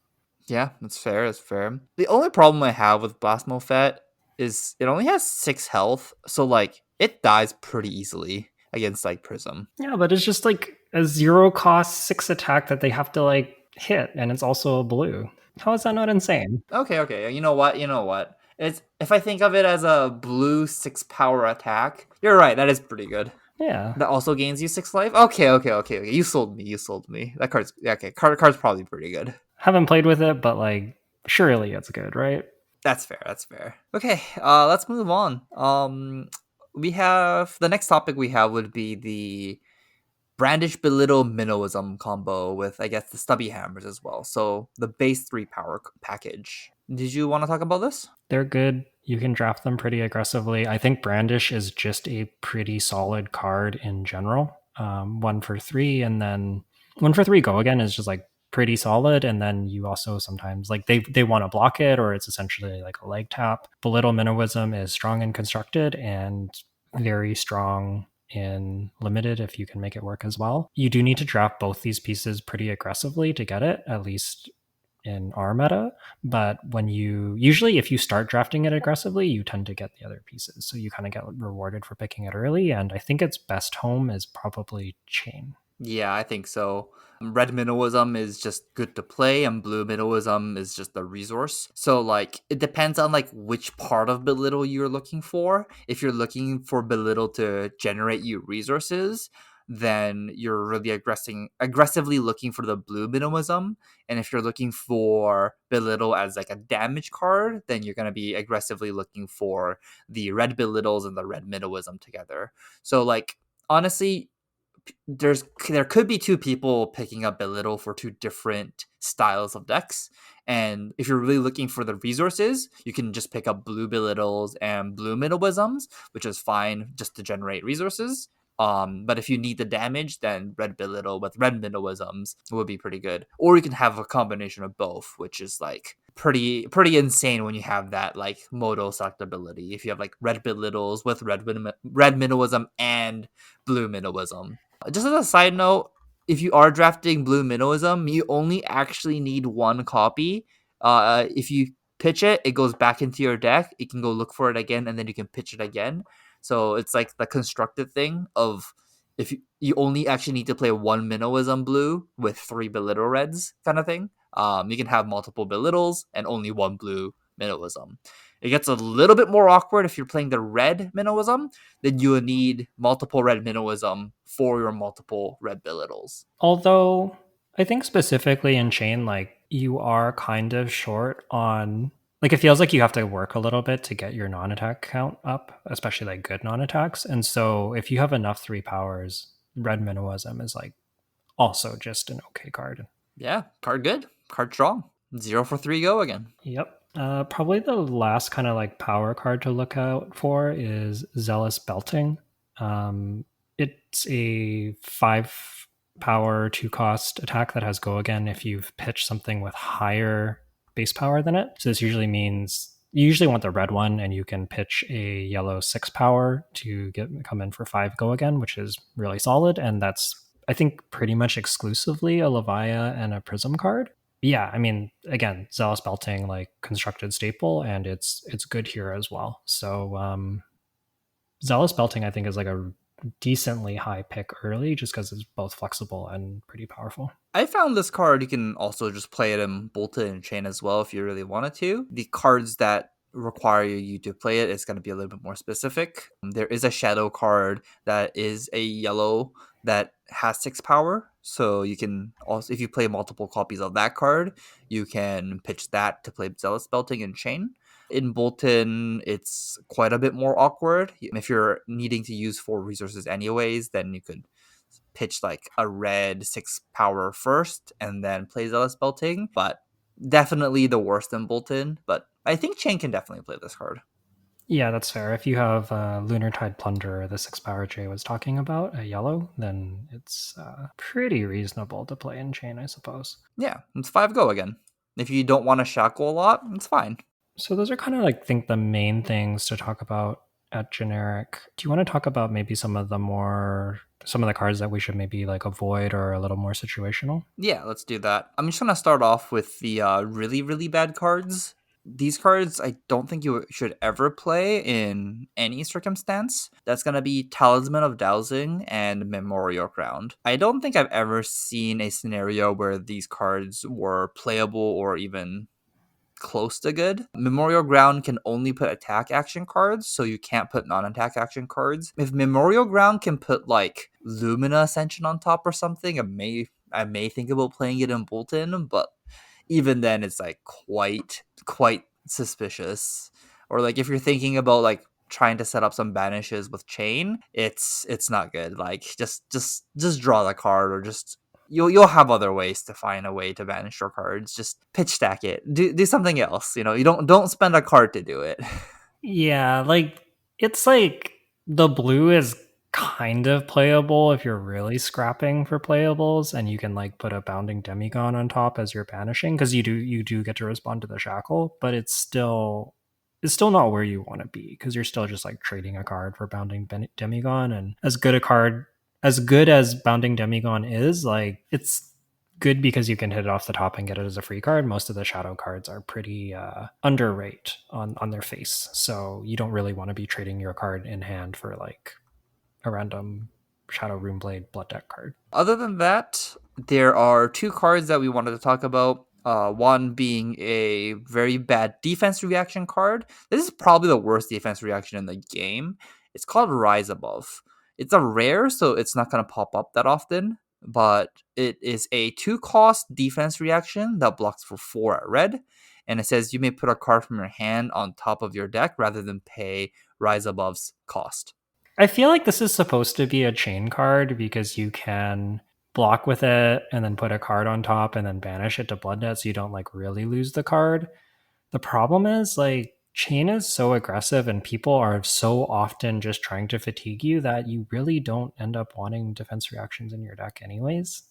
Yeah, that's fair. That's fair. The only problem I have with Blasmofet is it only has 6 health, so like it dies pretty easily against like Prism. Yeah, but it's just like a 0 cost 6 attack that they have to like hit, and it's also a blue. How is that not insane? Okay. You know what? It's if I think of it as a blue 6 power attack, you're right. That is pretty good. Yeah. That also gains you 6 life. Okay. You sold me. That card's okay. Card's probably pretty good. Haven't played with it, but like surely it's good, right? That's fair. That's fair. Okay, let's move on. We have the next topic we have would be the Brandish Belittle Minnowism combo with, I guess, the Stubby Hammers as well. So the base 3 power package. Did you want to talk about this? They're good. You can draft them pretty aggressively. I think Brandish is just a pretty solid card in general. 1 for 3, and then 1 for 3 go again is just like pretty solid. And then you also sometimes like they want to block it, or it's essentially like a leg tap. Belittle Minnowism is strong and constructed and very strong in limited if you can make it work as well. You do need to draft both these pieces pretty aggressively to get it, at least in our meta. But when you usually, if you start drafting it aggressively, you tend to get the other pieces. So you kind of get rewarded for picking it early. And I think its best home is probably Chain. Yeah, I think so. Red Minnowism is just good to play, and Blue Minnowism is just a resource. So, like, it depends on like which part of Belittle you're looking for. If you're looking for Belittle to generate you resources, then you're really aggressively looking for the Blue Minnowism. And if you're looking for Belittle as like a damage card, then you're gonna be aggressively looking for the Red Belittles and the Red Minnowism together. So, like, honestly, there could be 2 people picking up Belittle for 2 different styles of decks. And if you're really looking for the resources, you can just pick up blue Belittles and blue Minnowisms, which is fine just to generate resources. But if you need the damage, then red Belittle with red Minnowisms would be pretty good. Or you can have a combination of both, which is like pretty insane when you have that like modal selectability. If you have like red Belittles with red Minnowism and blue Minnowism. Just as a side note, if you are drafting Blue Minnowism, you only actually need 1 copy. If you pitch it, it goes back into your deck. You can go look for it again, and then you can pitch it again. So it's like the constructed thing of if you only actually need to play 1 Minnowism blue with 3 Belittle reds kind of thing. You can have multiple Belittles and only 1 blue Minnowism. It gets a little bit more awkward if you're playing the red Minnowism, then you would need multiple red Minnowism for your multiple red Belittles. Although I think specifically in Chain, like you are kind of short on, like it feels like you have to work a little bit to get your non-attack count up, especially like good non-attacks. And so if you have enough 3 powers, Red Minnowism is like also just an okay card. Yeah, card good, card strong. 0 for 3 go again. Yep. Probably the last kind of like power card to look out for is Zealous Belting. It's a 5 power 2 cost attack that has go again if you've pitched something with higher base power than it. So this usually means you usually want the red one, and you can pitch a yellow 6 power to come in for 5 go again, which is really solid. And that's, I think, pretty much exclusively a Levia and a Prism card. Yeah, I mean, again, Zealous Belting, like constructed staple, and it's good here as well. So Zealous Belting, I think, is like a decently high pick early just because it's both flexible and pretty powerful. I found this card you can also just play it in Bolted and Chain as well if you really wanted to. The cards that require you to play it is going to be a little bit more specific. There is a shadow card that is a yellow that has 6 power. So you can also, if you play multiple copies of that card, you can pitch that to play Zealous Belting and Chain. In Bolton, it's quite a bit more awkward. If you're needing to use 4 resources anyways, then you could pitch like a red 6 power first and then play Zealous Belting, but definitely the worst in Bolton. But I think Chain can definitely play this card. Yeah, that's fair. If you have Lunar Tide Plunder, the 6 power Jay was talking about, a yellow, then it's pretty reasonable to play in Chain, I suppose. Yeah, it's 5 go again. If you don't want to shackle a lot, it's fine. So those are kind of like, I think, the main things to talk about at generic. Do you want to talk about maybe some of the cards that we should maybe like avoid or a little more situational? Yeah, let's do that. I'm just going to start off with the really, really bad cards. These cards I don't think you should ever play in any circumstance. That's going to be Talisman of Dowsing and Memorial Ground. I don't think I've ever seen a scenario where these cards were playable or even close to good. Memorial Ground can only put attack action cards, so you can't put non-attack action cards. If Memorial Ground can put like Lumina Ascension on top or something, I may think about playing it in Bolton, but even then it's like quite suspicious. Or like if you're thinking about like trying to set up some banishes with Chain, it's not good. Like just draw the card or just you'll have other ways to find a way to banish your cards. Just pitch stack it. Do something else. You don't spend a card to do it. Yeah, like it's like the blue is kind of playable if you're really scrapping for playables, and you can like put a Bounding Demigod on top as you're banishing, because you do get to respond to the shackle, but it's still not where you want to be, because you're still just like trading a card for Bounding Demigod. And as good as Bounding Demigod is, like it's good because you can hit it off the top and get it as a free card. Most of the shadow cards are pretty underrate on their face, so you don't really want to be trading your card in hand for like a random Shadow Runeblade Blood Deck card. Other than that, there are 2 cards that we wanted to talk about. One being a very bad defense reaction card. This is probably the worst defense reaction in the game. It's called Rise Above. It's a rare, so it's not going to pop up that often, but it is a 2-cost defense reaction that blocks for 4 at red. And it says you may put a card from your hand on top of your deck rather than pay Rise Above's cost. I feel like this is supposed to be a chain card because you can block with it and then put a card on top and then banish it to Blood Debt, so you don't like really lose the card. The problem is like chain is so aggressive and people are so often just trying to fatigue you that you really don't end up wanting defense reactions in your deck anyways,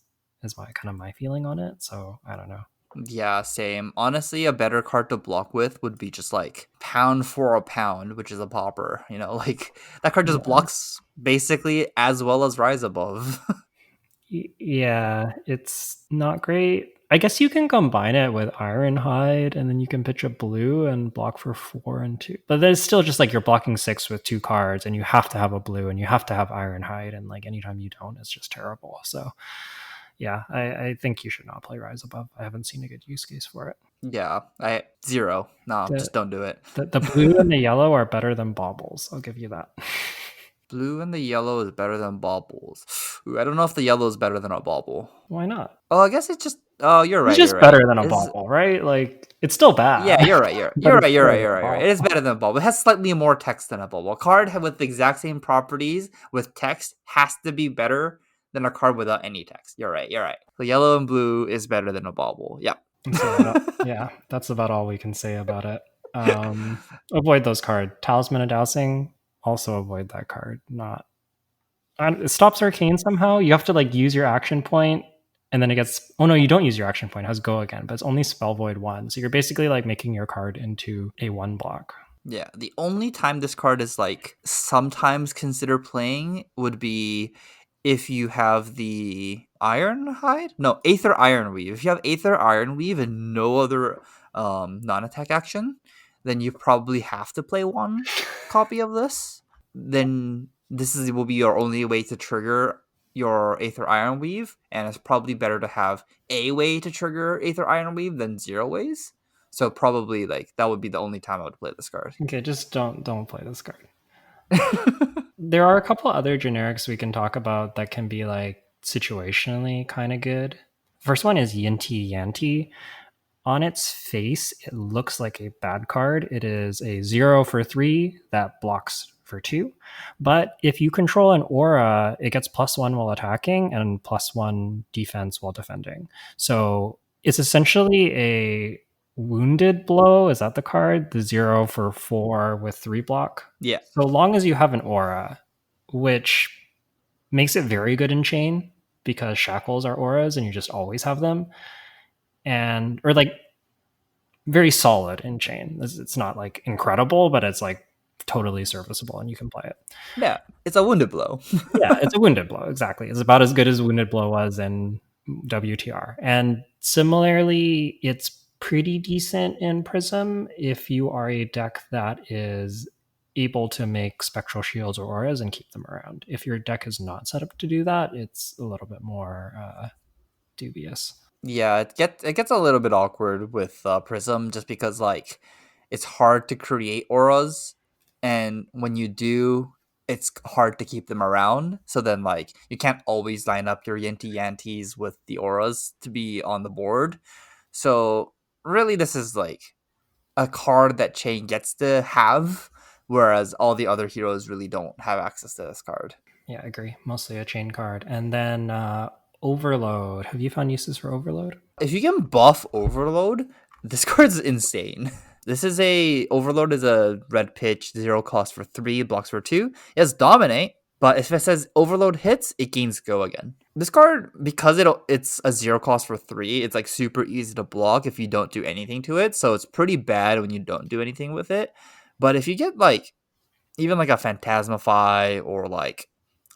is my feeling on it. So I don't know. Yeah, same. Honestly, a better card to block with would be just like pound for a pound, which is a popper. Like that card just Yeah. blocks basically as well as Rise Above. Yeah, it's not great. I guess you can combine it with Ironhide and then you can pitch a blue and block for 4 and 2. But there's still just like you're blocking 6 with 2 cards and you have to have a blue and you have to have Ironhide, and like anytime you don't, it's just terrible. So yeah, I think you should not play Rise Above. I haven't seen a good use case for it. Yeah, I zero. No, The just don't do it. the blue and the yellow are better than baubles. I'll give you that. Blue and the yellow is better than baubles. Ooh, I don't know if the yellow is better than a bauble. Why not? Oh, I guess it's just. Oh, you're It's right. just You're right. better than a Is bauble, right? Like it's still Yeah, bad, you're right. You're but you're it's right. You're better right. than You're a right. You're right. It is bauble. better than a bauble. It has slightly more text than a bauble. A card with the exact same properties with text has to be better than a card without any text. You're right. You're right. So yellow and blue is better than a bauble. Yep. And so yeah, that's about all we can say about it. Avoid those cards. Talisman of Dowsing, also avoid that card. Not it stops arcane somehow. You have to like use your action point, and then it gets. Oh no, you don't use your action point. It has go again, but it's only spell void 1. So you're basically like making your card into a 1 block. Yeah. The only time this card is like sometimes consider playing would be if you have the Ironhide? No, Aether Ironweave. If you have Aether Ironweave and no other non-attack action, then you probably have to play one copy of this. Then will be your only way to trigger your Aether Iron Weave, and it's probably better to have a way to trigger Aether Iron Weave than zero ways. So probably like that would be the only time I would play this card. Okay, just don't play this card. There are a couple other generics we can talk about that can be like situationally kind of good. First one is Yinti Yanti. On its face, it looks like a bad card. It is a 0 for 3 that blocks for 2. But if you control an aura, it gets +1 while attacking and +1 defense while defending. So it's essentially a wounded blow. Is that the card? The 0 for 4 with 3 block. Yeah. So long as you have an aura, which makes it very good in chain because shackles are auras and you just always have them. And, or like very solid in chain. It's not like incredible, but it's like totally serviceable and you can play it. Yeah. It's a wounded blow. Yeah, it's a wounded blow. Exactly. It's about as good as wounded blow was in WTR. And similarly, it's pretty decent in Prism if you are a deck that is able to make spectral shields or auras and keep them around. If your deck is not set up to do that, it's a little bit more dubious. Yeah, it gets a little bit awkward with Prism just because like it's hard to create auras, and when you do, it's hard to keep them around. So then like you can't always line up your Yinti Yantis with the auras to be on the board. So really, this is like a card that Chain gets to have, whereas all the other heroes really don't have access to this card. Yeah, I agree. Mostly a chain card. And then Overload. Have you found uses for Overload? If you can buff Overload, this card's insane. This is a Overload is a red pitch, 0 cost for 3, blocks for 2. It has Dominate, but if it says Overload hits, it gains Go again. This card, because it's a 0 cost for 3, it's like super easy to block if you don't do anything to it. So it's pretty bad when you don't do anything with it. But if you get like even like a Phantasmify or like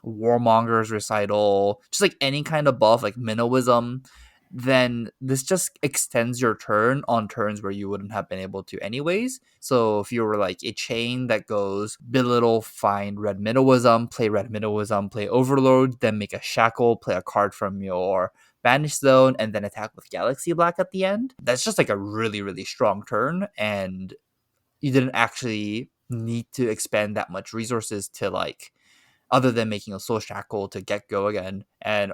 Warmonger's Recital, just like any kind of buff, like Minnowism, then this just extends your turn on turns where you wouldn't have been able to anyways. So if you were like a chain that goes belittle, find red Minnowism, play red Minnowism, play Overload, then make a shackle, play a card from your banish zone, and then attack with Galaxy Black at the end. That's just like a really, really strong turn, and you didn't actually need to expend that much resources to like other than making a soul shackle to get go again, and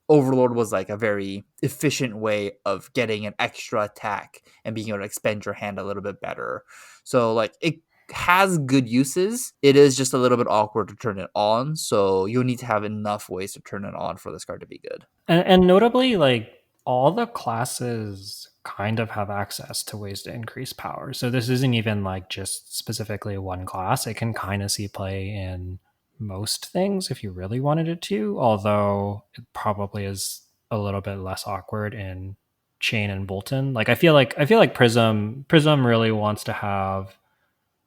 Overlord was like a very efficient way of getting an extra attack and being able to expend your hand a little bit better. So like it has good uses. It is just a little bit awkward to turn it on, so you'll need to have enough ways to turn it on for this card to be good. And notably, like all the classes kind of have access to ways to increase power. So this isn't even like just specifically one class. It can kind of see play in most things if you really wanted it to, although it probably is a little bit less awkward in Chain and Bolton. Like I feel like Prism really wants to have,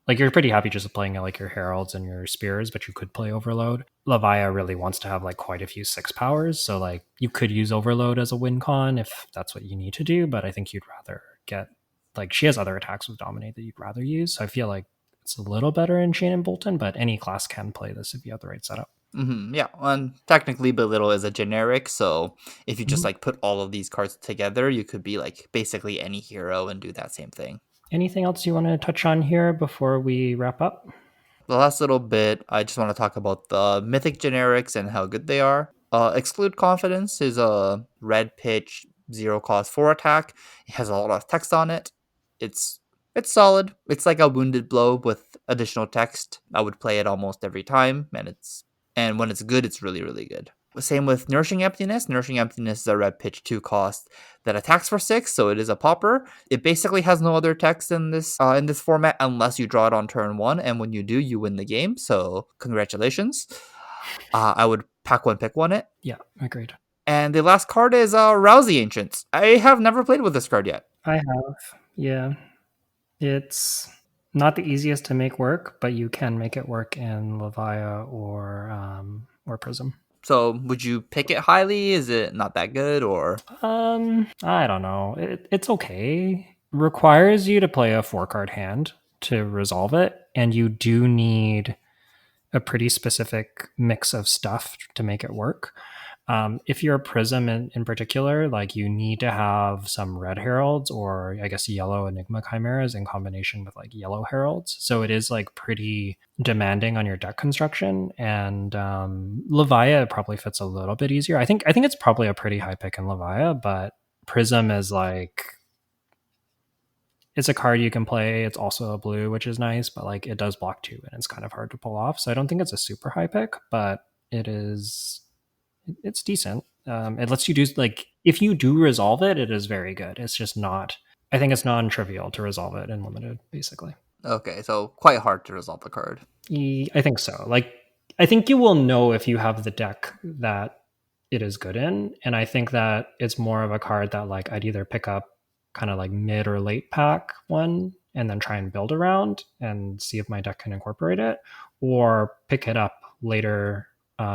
like, you're pretty happy just playing like your heralds and your spears, but you could play Overload. Lavaya really wants to have like quite a few 6 powers, so like you could use Overload as a win con if that's what you need to do, but I think you'd rather get, like, she has other attacks with Dominate that you'd rather use. So I feel like it's a little better in Chain and Bolton, but any class can play this if you have the right setup. Yeah, and technically belittle is a generic, so if you just Mhm. like put all of these cards together, you could be like basically any hero and do that same thing. Anything else you want to touch on here before we wrap up? The last little bit, I just want to talk about the mythic generics and how good they are. Exclude Confidence is a red pitch, 0 cost 4 attack. It has a lot of text on it. It's it's solid. It's like a wounded blow with additional text. I would play it almost every time, and when it's good, it's really really good. Same with Nourishing Emptiness. Nourishing Emptiness is a red pitch 2 cost that attacks for 6, so it is a popper. It basically has no other text in this format unless you draw it on turn 1, and when you do, you win the game. So congratulations. I would pack one, pick one it. Yeah, agreed. And the last card is Rousey Ancients. I have never played with this card yet. I have. Yeah. It's not the easiest to make work, but you can make it work in Lavaya or Prism. So would you pick it highly? Is it not that good or? I don't know. It's okay. Requires you to play a 4 card hand to resolve it, and you do need a pretty specific mix of stuff to make it work. If you're a Prism in particular, like you need to have some red heralds or I guess yellow Enigma chimeras in combination with like yellow heralds. So it is like pretty demanding on your deck construction. And Levia probably fits a little bit easier. I think it's probably a pretty high pick in Levia, but Prism is like it's a card you can play. It's also a blue, which is nice, but like it does block two and it's kind of hard to pull off. So I don't think it's a super high pick, but it's decent. It lets you do like if you do resolve it, it is very good. It's just not. I think it's non-trivial to resolve it in limited, basically. Okay, so quite hard to resolve the card. I think so. Like I think you will know if you have the deck that it is good in, and I think that it's more of a card that like I'd either pick up kind of like mid or late pack one and then try and build around and see if my deck can incorporate it, or pick it up later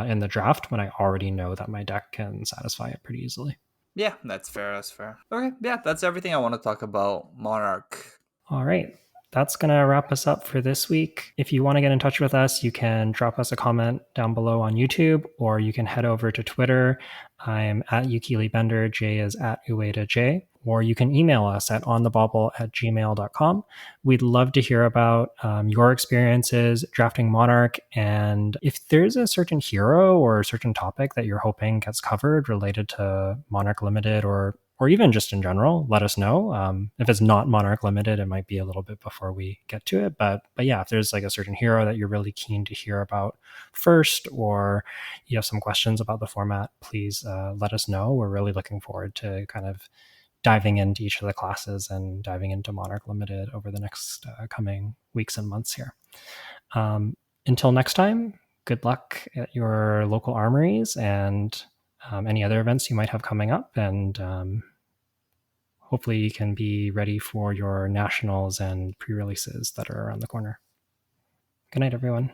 in the draft when I already know that my deck can satisfy it pretty easily. Yeah, that's fair. That's fair. Okay, yeah, that's everything I want to talk about Monarch. All right. That's going to wrap us up for this week. If you want to get in touch with us, you can drop us a comment down below on YouTube, or you can head over to Twitter. I'm at Yukili Bender. Jay is at Ueda J. Or you can email us at onthebauble@gmail.com. We'd love to hear about your experiences drafting Monarch. And if there's a certain hero or a certain topic that you're hoping gets covered related to Monarch Limited or even just in general, let us know. If it's not Monarch Limited, it might be a little bit before we get to it. But yeah, if there's like a certain hero that you're really keen to hear about first, or you have some questions about the format, please let us know. We're really looking forward to kind of diving into each of the classes and diving into Monarch Limited over the next coming weeks and months here. Until next time, good luck at your local armories and any other events you might have coming up. And hopefully you can be ready for your nationals and pre-releases that are around the corner. Good night, everyone.